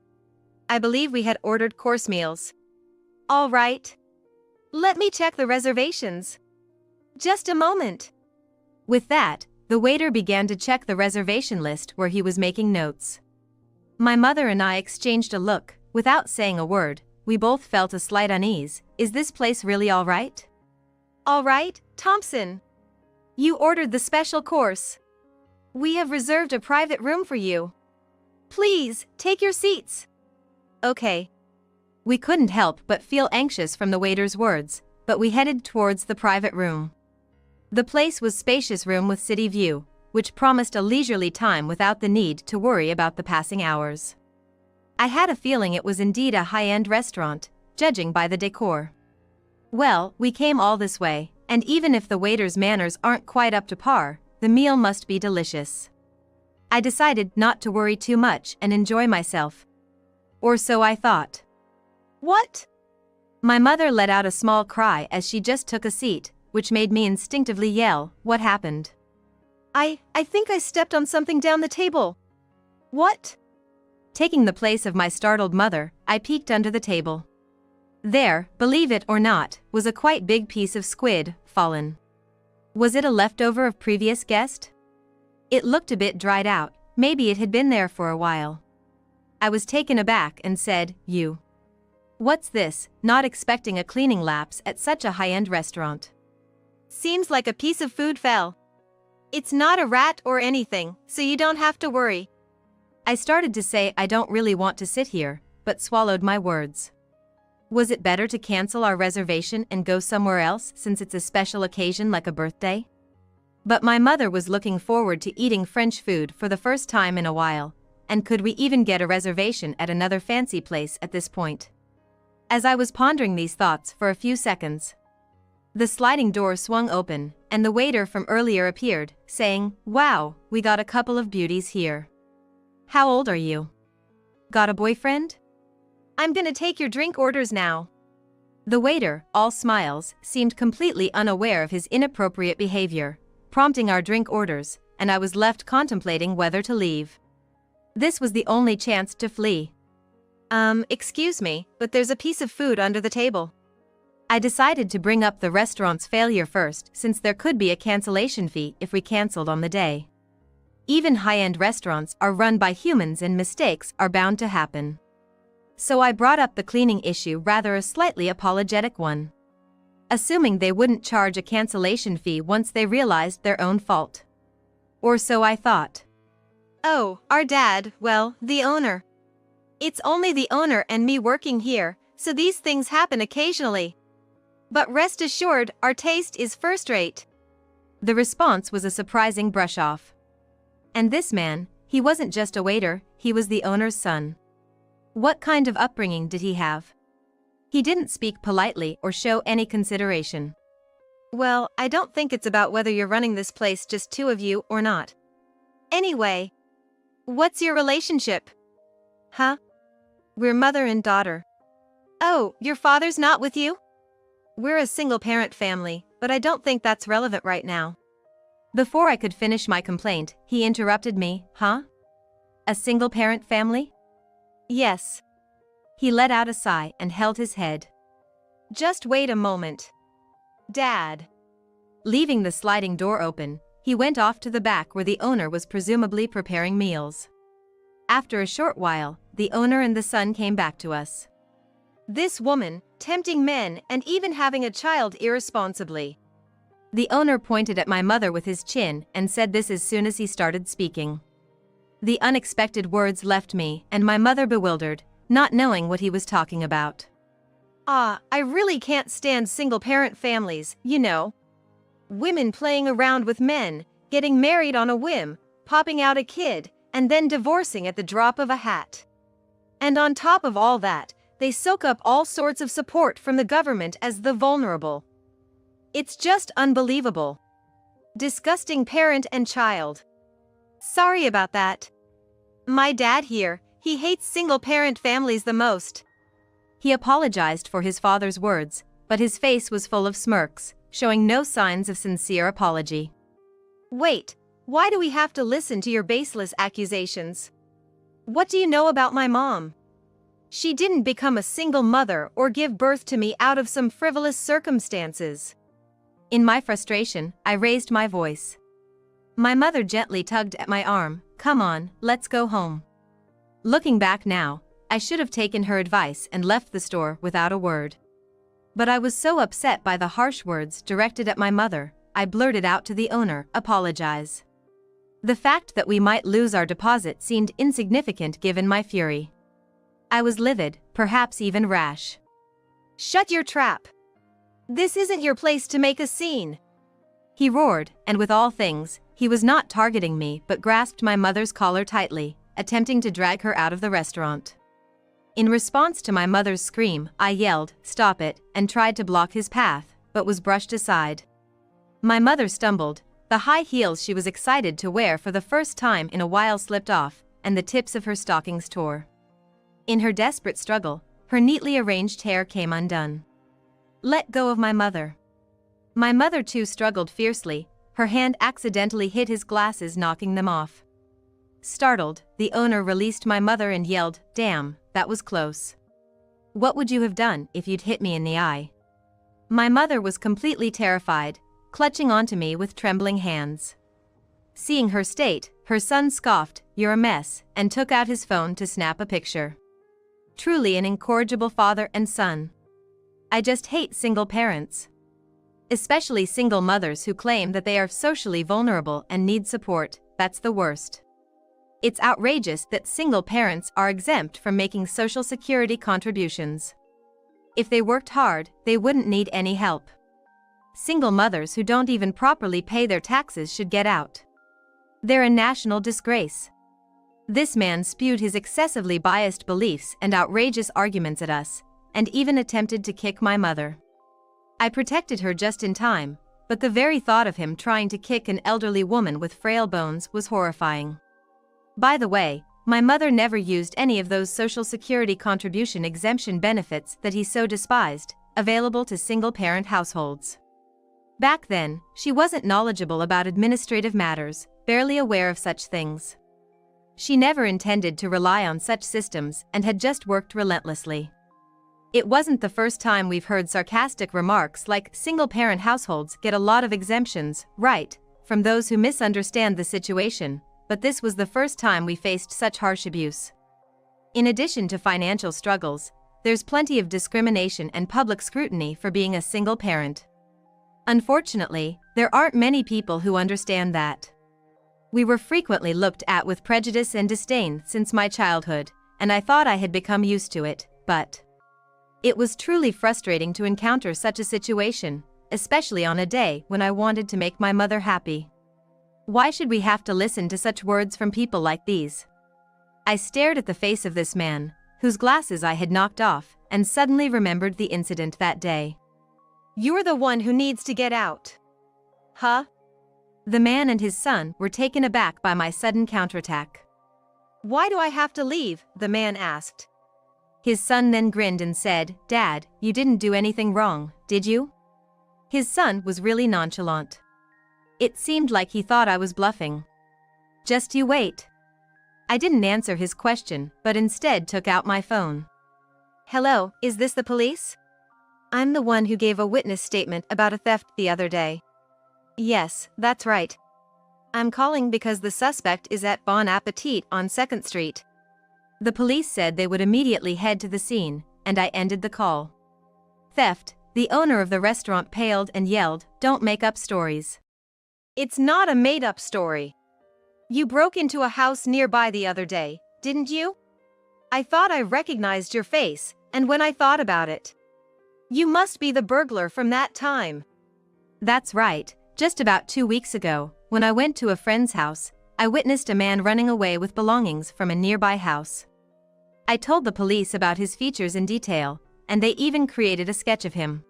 I believe we had ordered course meals. All right. Let me check the reservations. Just a moment. With that, the waiter began to check the reservation list where he was making notes. My mother and I exchanged a look. Without saying a word, we both felt a slight unease. Is this place really all right? All right, Thompson. You ordered the special course. We have reserved a private room for you. Please, take your seats. Okay. We couldn't help but feel anxious from the waiter's words, but we headed towards the private room. The place was a spacious room with city view, which promised a leisurely time without the need to worry about the passing hours. I had a feeling it was indeed a high-end restaurant, judging by the decor. Well, we came all this way, and even if the waiter's manners aren't quite up to par, the meal must be delicious. I decided not to worry too much and enjoy myself. Or so I thought. What? My mother let out a small cry as she just took a seat, which made me instinctively yell, "What happened?" I think I stepped on something down the table. What? Taking the place of my startled mother, I peeked under the table. There, believe it or not, was a quite big piece of squid, fallen. Was it a leftover of previous guest? It looked a bit dried out, maybe it had been there for a while. I was taken aback and said, "You. What's this?" not expecting a cleaning lapse at such a high-end restaurant. Seems like a piece of food fell. It's not a rat or anything, so you don't have to worry. I started to say I don't really want to sit here, but swallowed my words. Was it better to cancel our reservation and go somewhere else since it's a special occasion like a birthday? But my mother was looking forward to eating French food for the first time in a while, and could we even get a reservation at another fancy place at this point? As I was pondering these thoughts for a few seconds, the sliding door swung open, and the waiter from earlier appeared, saying, "Wow, we got a couple of beauties here. How old are you? Got a boyfriend? I'm gonna take your drink orders now." The waiter, all smiles, seemed completely unaware of his inappropriate behavior, prompting our drink orders, and I was left contemplating whether to leave. This was the only chance to flee. Excuse me, but there's a piece of food under the table. I decided to bring up the restaurant's failure first since there could be a cancellation fee if we cancelled on the day. Even high-end restaurants are run by humans and mistakes are bound to happen. So I brought up the cleaning issue, rather a slightly apologetic one, assuming they wouldn't charge a cancellation fee once they realized their own fault. Or so I thought. Oh, our dad, well, the owner. It's only the owner and me working here, so these things happen occasionally. But rest assured, our taste is first-rate. The response was a surprising brush-off. And this man, he wasn't just a waiter, he was the owner's son. What kind of upbringing did he have? He didn't speak politely or show any consideration. Well, I don't think it's about whether you're running this place just two of you or not. Anyway, what's your relationship? Huh? We're mother and daughter. Oh, your father's not with you? We're a single-parent family, but I don't think that's relevant right now. Before I could finish my complaint, he interrupted me. Huh? A single-parent family? Yes. He let out a sigh and held his head. Just wait a moment. Dad. Leaving the sliding door open, he went off to the back where the owner was presumably preparing meals. After a short while, the owner and the son came back to us. This woman, tempting men and even having a child irresponsibly. The owner pointed at my mother with his chin and said this as soon as he started speaking. The unexpected words left me and my mother bewildered, not knowing what he was talking about. I really can't stand single-parent families, you know. Women playing around with men, getting married on a whim, popping out a kid, and then divorcing at the drop of a hat. And on top of all that, they soak up all sorts of support from the government as the vulnerable. It's just unbelievable. Disgusting parent and child. Sorry about that. My dad here, he hates single-parent families the most. He apologized for his father's words, but his face was full of smirks, showing no signs of sincere apology. Wait, why do we have to listen to your baseless accusations? What do you know about my mom? She didn't become a single mother or give birth to me out of some frivolous circumstances. In my frustration, I raised my voice. My mother gently tugged at my arm. Come on, let's go home. Looking back now, I should have taken her advice and left the store without a word. But I was so upset by the harsh words directed at my mother, I blurted out to the owner, apologize. The fact that we might lose our deposit seemed insignificant given my fury. I was livid, perhaps even rash. Shut your trap. This isn't your place to make a scene. He roared, and with all things, he was not targeting me but grasped my mother's collar tightly, attempting to drag her out of the restaurant. In response to my mother's scream, I yelled, "Stop it," and tried to block his path, but was brushed aside. My mother stumbled, the high heels she was excited to wear for the first time in a while slipped off, and the tips of her stockings tore. In her desperate struggle, her neatly arranged hair came undone. Let go of my mother. My mother too struggled fiercely, her hand accidentally hit his glasses, knocking them off. Startled, the owner released my mother and yelled, "Damn, that was close. What would you have done if you'd hit me in the eye?" My mother was completely terrified, clutching onto me with trembling hands. Seeing her state, her son scoffed, "You're a mess," and took out his phone to snap a picture. Truly an incorrigible father and son. I just hate single parents. Especially single mothers who claim that they are socially vulnerable and need support. That's the worst. It's outrageous that single parents are exempt from making Social Security contributions. If they worked hard, they wouldn't need any help. Single mothers who don't even properly pay their taxes should get out. They're a national disgrace. This man spewed his excessively biased beliefs and outrageous arguments at us, and even attempted to kick my mother. I protected her just in time, but the very thought of him trying to kick an elderly woman with frail bones was horrifying. By the way, my mother never used any of those Social Security contribution exemption benefits that he so despised, available to single-parent households. Back then, she wasn't knowledgeable about administrative matters, barely aware of such things. She never intended to rely on such systems and had just worked relentlessly. It wasn't the first time we've heard sarcastic remarks like single-parent households get a lot of exemptions, right, from those who misunderstand the situation, but this was the first time we faced such harsh abuse. In addition to financial struggles, there's plenty of discrimination and public scrutiny for being a single parent. Unfortunately, there aren't many people who understand that. We were frequently looked at with prejudice and disdain since my childhood, and I thought I had become used to it, but it was truly frustrating to encounter such a situation, especially on a day when I wanted to make my mother happy. Why should we have to listen to such words from people like these? I stared at the face of this man, whose glasses I had knocked off, and suddenly remembered the incident that day. You're the one who needs to get out. Huh? The man and his son were taken aback by my sudden counterattack. Why do I have to leave? The man asked. His son then grinned and said, Dad, you didn't do anything wrong, did you? His son was really nonchalant. It seemed like he thought I was bluffing. Just you wait. I didn't answer his question, but instead took out my phone. Hello, is this the police? I'm the one who gave a witness statement about a theft the other day. Yes, that's right. I'm calling because the suspect is at Bon Appetit on 2nd Street. The police said they would immediately head to the scene, and I ended the call. Theft, the owner of the restaurant paled and yelled, Don't make up stories. It's not a made-up story. You broke into a house nearby the other day, didn't you? I thought I recognized your face, and when I thought about it, you must be the burglar from that time. That's right, just about 2 weeks ago, when I went to a friend's house, I witnessed a man running away with belongings from a nearby house. I told the police about his features in detail, and they even created a sketch of him.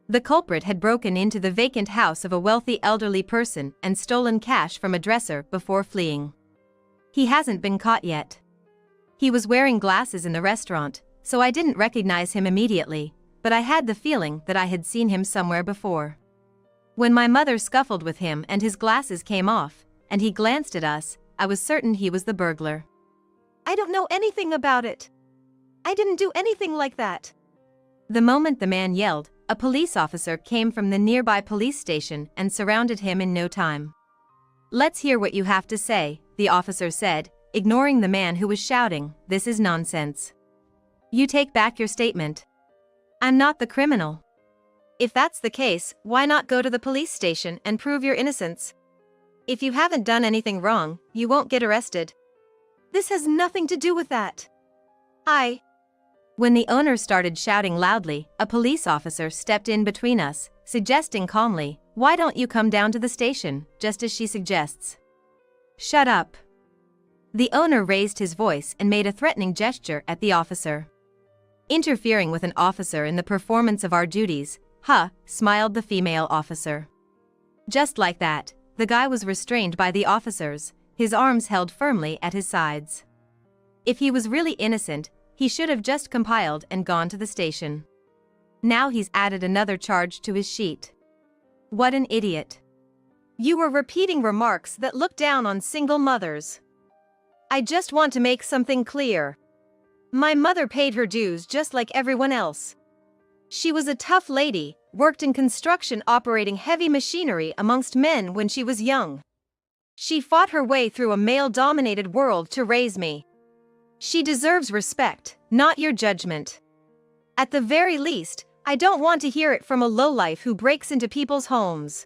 The culprit had broken into the vacant house of a wealthy elderly person and stolen cash from a dresser before fleeing. He hasn't been caught yet. He was wearing glasses in the restaurant, so I didn't recognize him immediately, but I had the feeling that I had seen him somewhere before. When my mother scuffled with him and his glasses came off, and he glanced at us, I was certain he was the burglar. I don't know anything about it. I didn't do anything like that. The moment the man yelled, a police officer came from the nearby police station and surrounded him in no time. Let's hear what you have to say, the officer said, ignoring the man who was shouting, This is nonsense. You take back your statement. I'm not the criminal. If that's the case, why not go to the police station and prove your innocence? If you haven't done anything wrong, you won't get arrested. This has nothing to do with that. When the owner started shouting loudly, a police officer stepped in between us, suggesting calmly, Why don't you come down to the station, just as she suggests? Shut up. The owner raised his voice and made a threatening gesture at the officer. Interfering with an officer in the performance of our duties, smiled the female officer. Just like that, the guy was restrained by the officers, his arms held firmly at his sides. If he was really innocent, he should have just compiled and gone to the station. Now he's added another charge to his sheet. What an idiot. You were repeating remarks that look down on single mothers. I just want to make something clear. My mother paid her dues just like everyone else. She was a tough lady, worked in construction operating heavy machinery amongst men when she was young. She fought her way through a male-dominated world to raise me. She deserves respect, not your judgment. At the very least, I don't want to hear it from a lowlife who breaks into people's homes.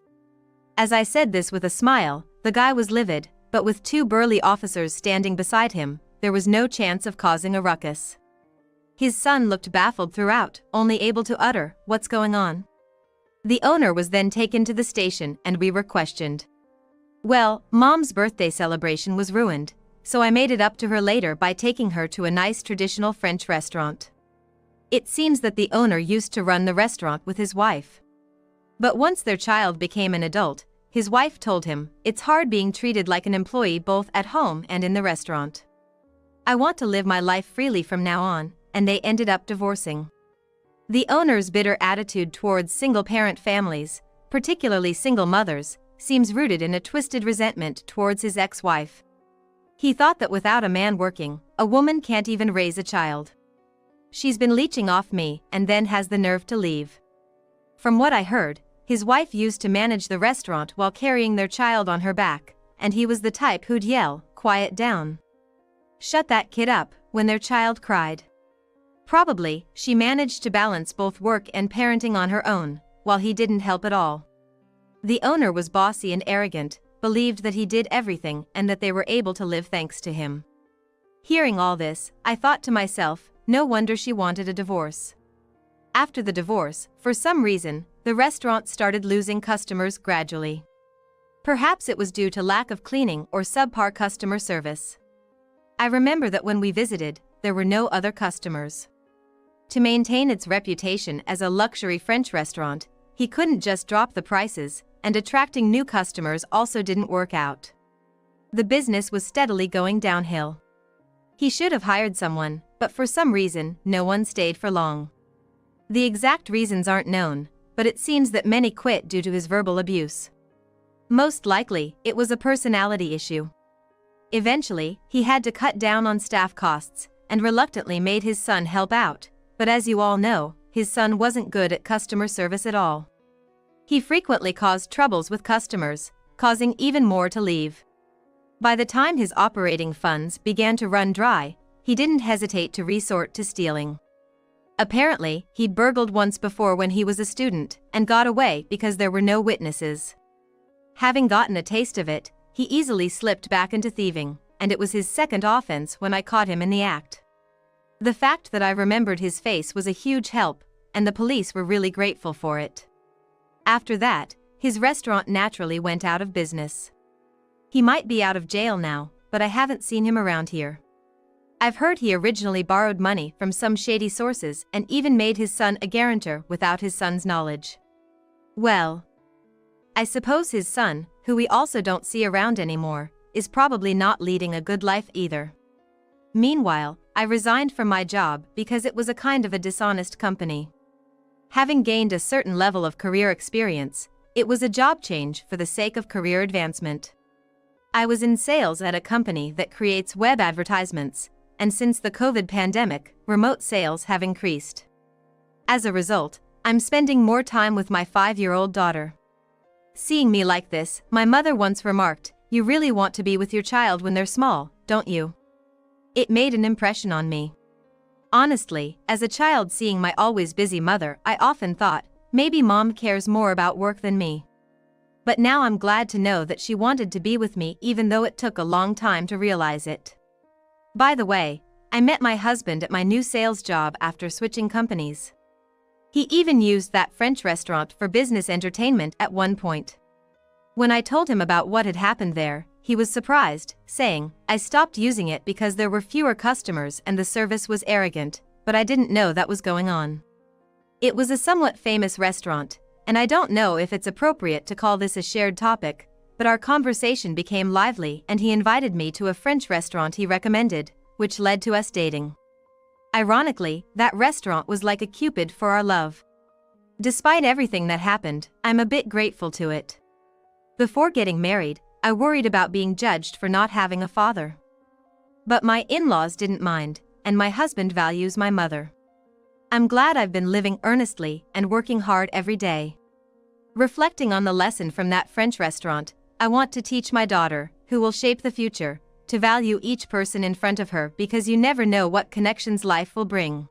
As I said this with a smile, the guy was livid, but with 2 burly officers standing beside him, there was no chance of causing a ruckus. His son looked baffled throughout, only able to utter, What's going on? The owner was then taken to the station and we were questioned. Well, Mom's birthday celebration was ruined, so I made it up to her later by taking her to a nice traditional French restaurant. It seems that the owner used to run the restaurant with his wife. But once their child became an adult, his wife told him, It's hard being treated like an employee both at home and in the restaurant. I want to live my life freely from now on, and they ended up divorcing. The owner's bitter attitude towards single-parent families, particularly single mothers, seems rooted in a twisted resentment towards his ex-wife. He thought that without a man working, a woman can't even raise a child. She's been leeching off me and then has the nerve to leave. From what I heard, his wife used to manage the restaurant while carrying their child on her back, and he was the type who'd yell, Quiet down. Shut that kid up, when their child cried. Probably, she managed to balance both work and parenting on her own, while he didn't help at all. The owner was bossy and arrogant, believed that he did everything and that they were able to live thanks to him. Hearing all this, I thought to myself, no wonder she wanted a divorce. After the divorce, for some reason, the restaurant started losing customers gradually. Perhaps it was due to lack of cleaning or subpar customer service. I remember that when we visited, there were no other customers. To maintain its reputation as a luxury French restaurant, he couldn't just drop the prices, and attracting new customers also didn't work out. The business was steadily going downhill. He should have hired someone, but for some reason, no one stayed for long. The exact reasons aren't known, but it seems that many quit due to his verbal abuse. Most likely, it was a personality issue. Eventually, he had to cut down on staff costs, and reluctantly made his son help out, but as you all know, his son wasn't good at customer service at all. He frequently caused troubles with customers, causing even more to leave. By the time his operating funds began to run dry, he didn't hesitate to resort to stealing. Apparently, he'd burgled once before when he was a student, and got away because there were no witnesses. Having gotten a taste of it, he easily slipped back into thieving, and it was his second offense when I caught him in the act. The fact that I remembered his face was a huge help, and the police were really grateful for it. After that, his restaurant naturally went out of business. He might be out of jail now, but I haven't seen him around here. I've heard he originally borrowed money from some shady sources and even made his son a guarantor without his son's knowledge. Well, I suppose his son, who we also don't see around anymore, is probably not leading a good life either. Meanwhile, I resigned from my job because it was a kind of a dishonest company. Having gained a certain level of career experience, it was a job change for the sake of career advancement. I was in sales at a company that creates web advertisements, and since the COVID pandemic, remote sales have increased. As a result, I'm spending more time with my 5-year-old daughter. Seeing me like this, my mother once remarked, "You really want to be with your child when they're small, don't you?" It made an impression on me. Honestly, as a child seeing my always busy mother, I often thought, maybe mom cares more about work than me. But now I'm glad to know that she wanted to be with me even though it took a long time to realize it. By the way, I met my husband at my new sales job after switching companies. He even used that French restaurant for business entertainment at one point. When I told him about what had happened there, he was surprised, saying, "I stopped using it because there were fewer customers and the service was arrogant, but I didn't know that was going on." It was a somewhat famous restaurant, and I don't know if it's appropriate to call this a shared topic, but our conversation became lively and he invited me to a French restaurant he recommended, which led to us dating. Ironically, that restaurant was like a Cupid for our love. Despite everything that happened, I'm a bit grateful to it. Before getting married, I worried about being judged for not having a father. But my in-laws didn't mind, and my husband values my mother. I'm glad I've been living earnestly and working hard every day. Reflecting on the lesson from that French restaurant, I want to teach my daughter, who will shape the future, to value each person in front of her because you never know what connections life will bring.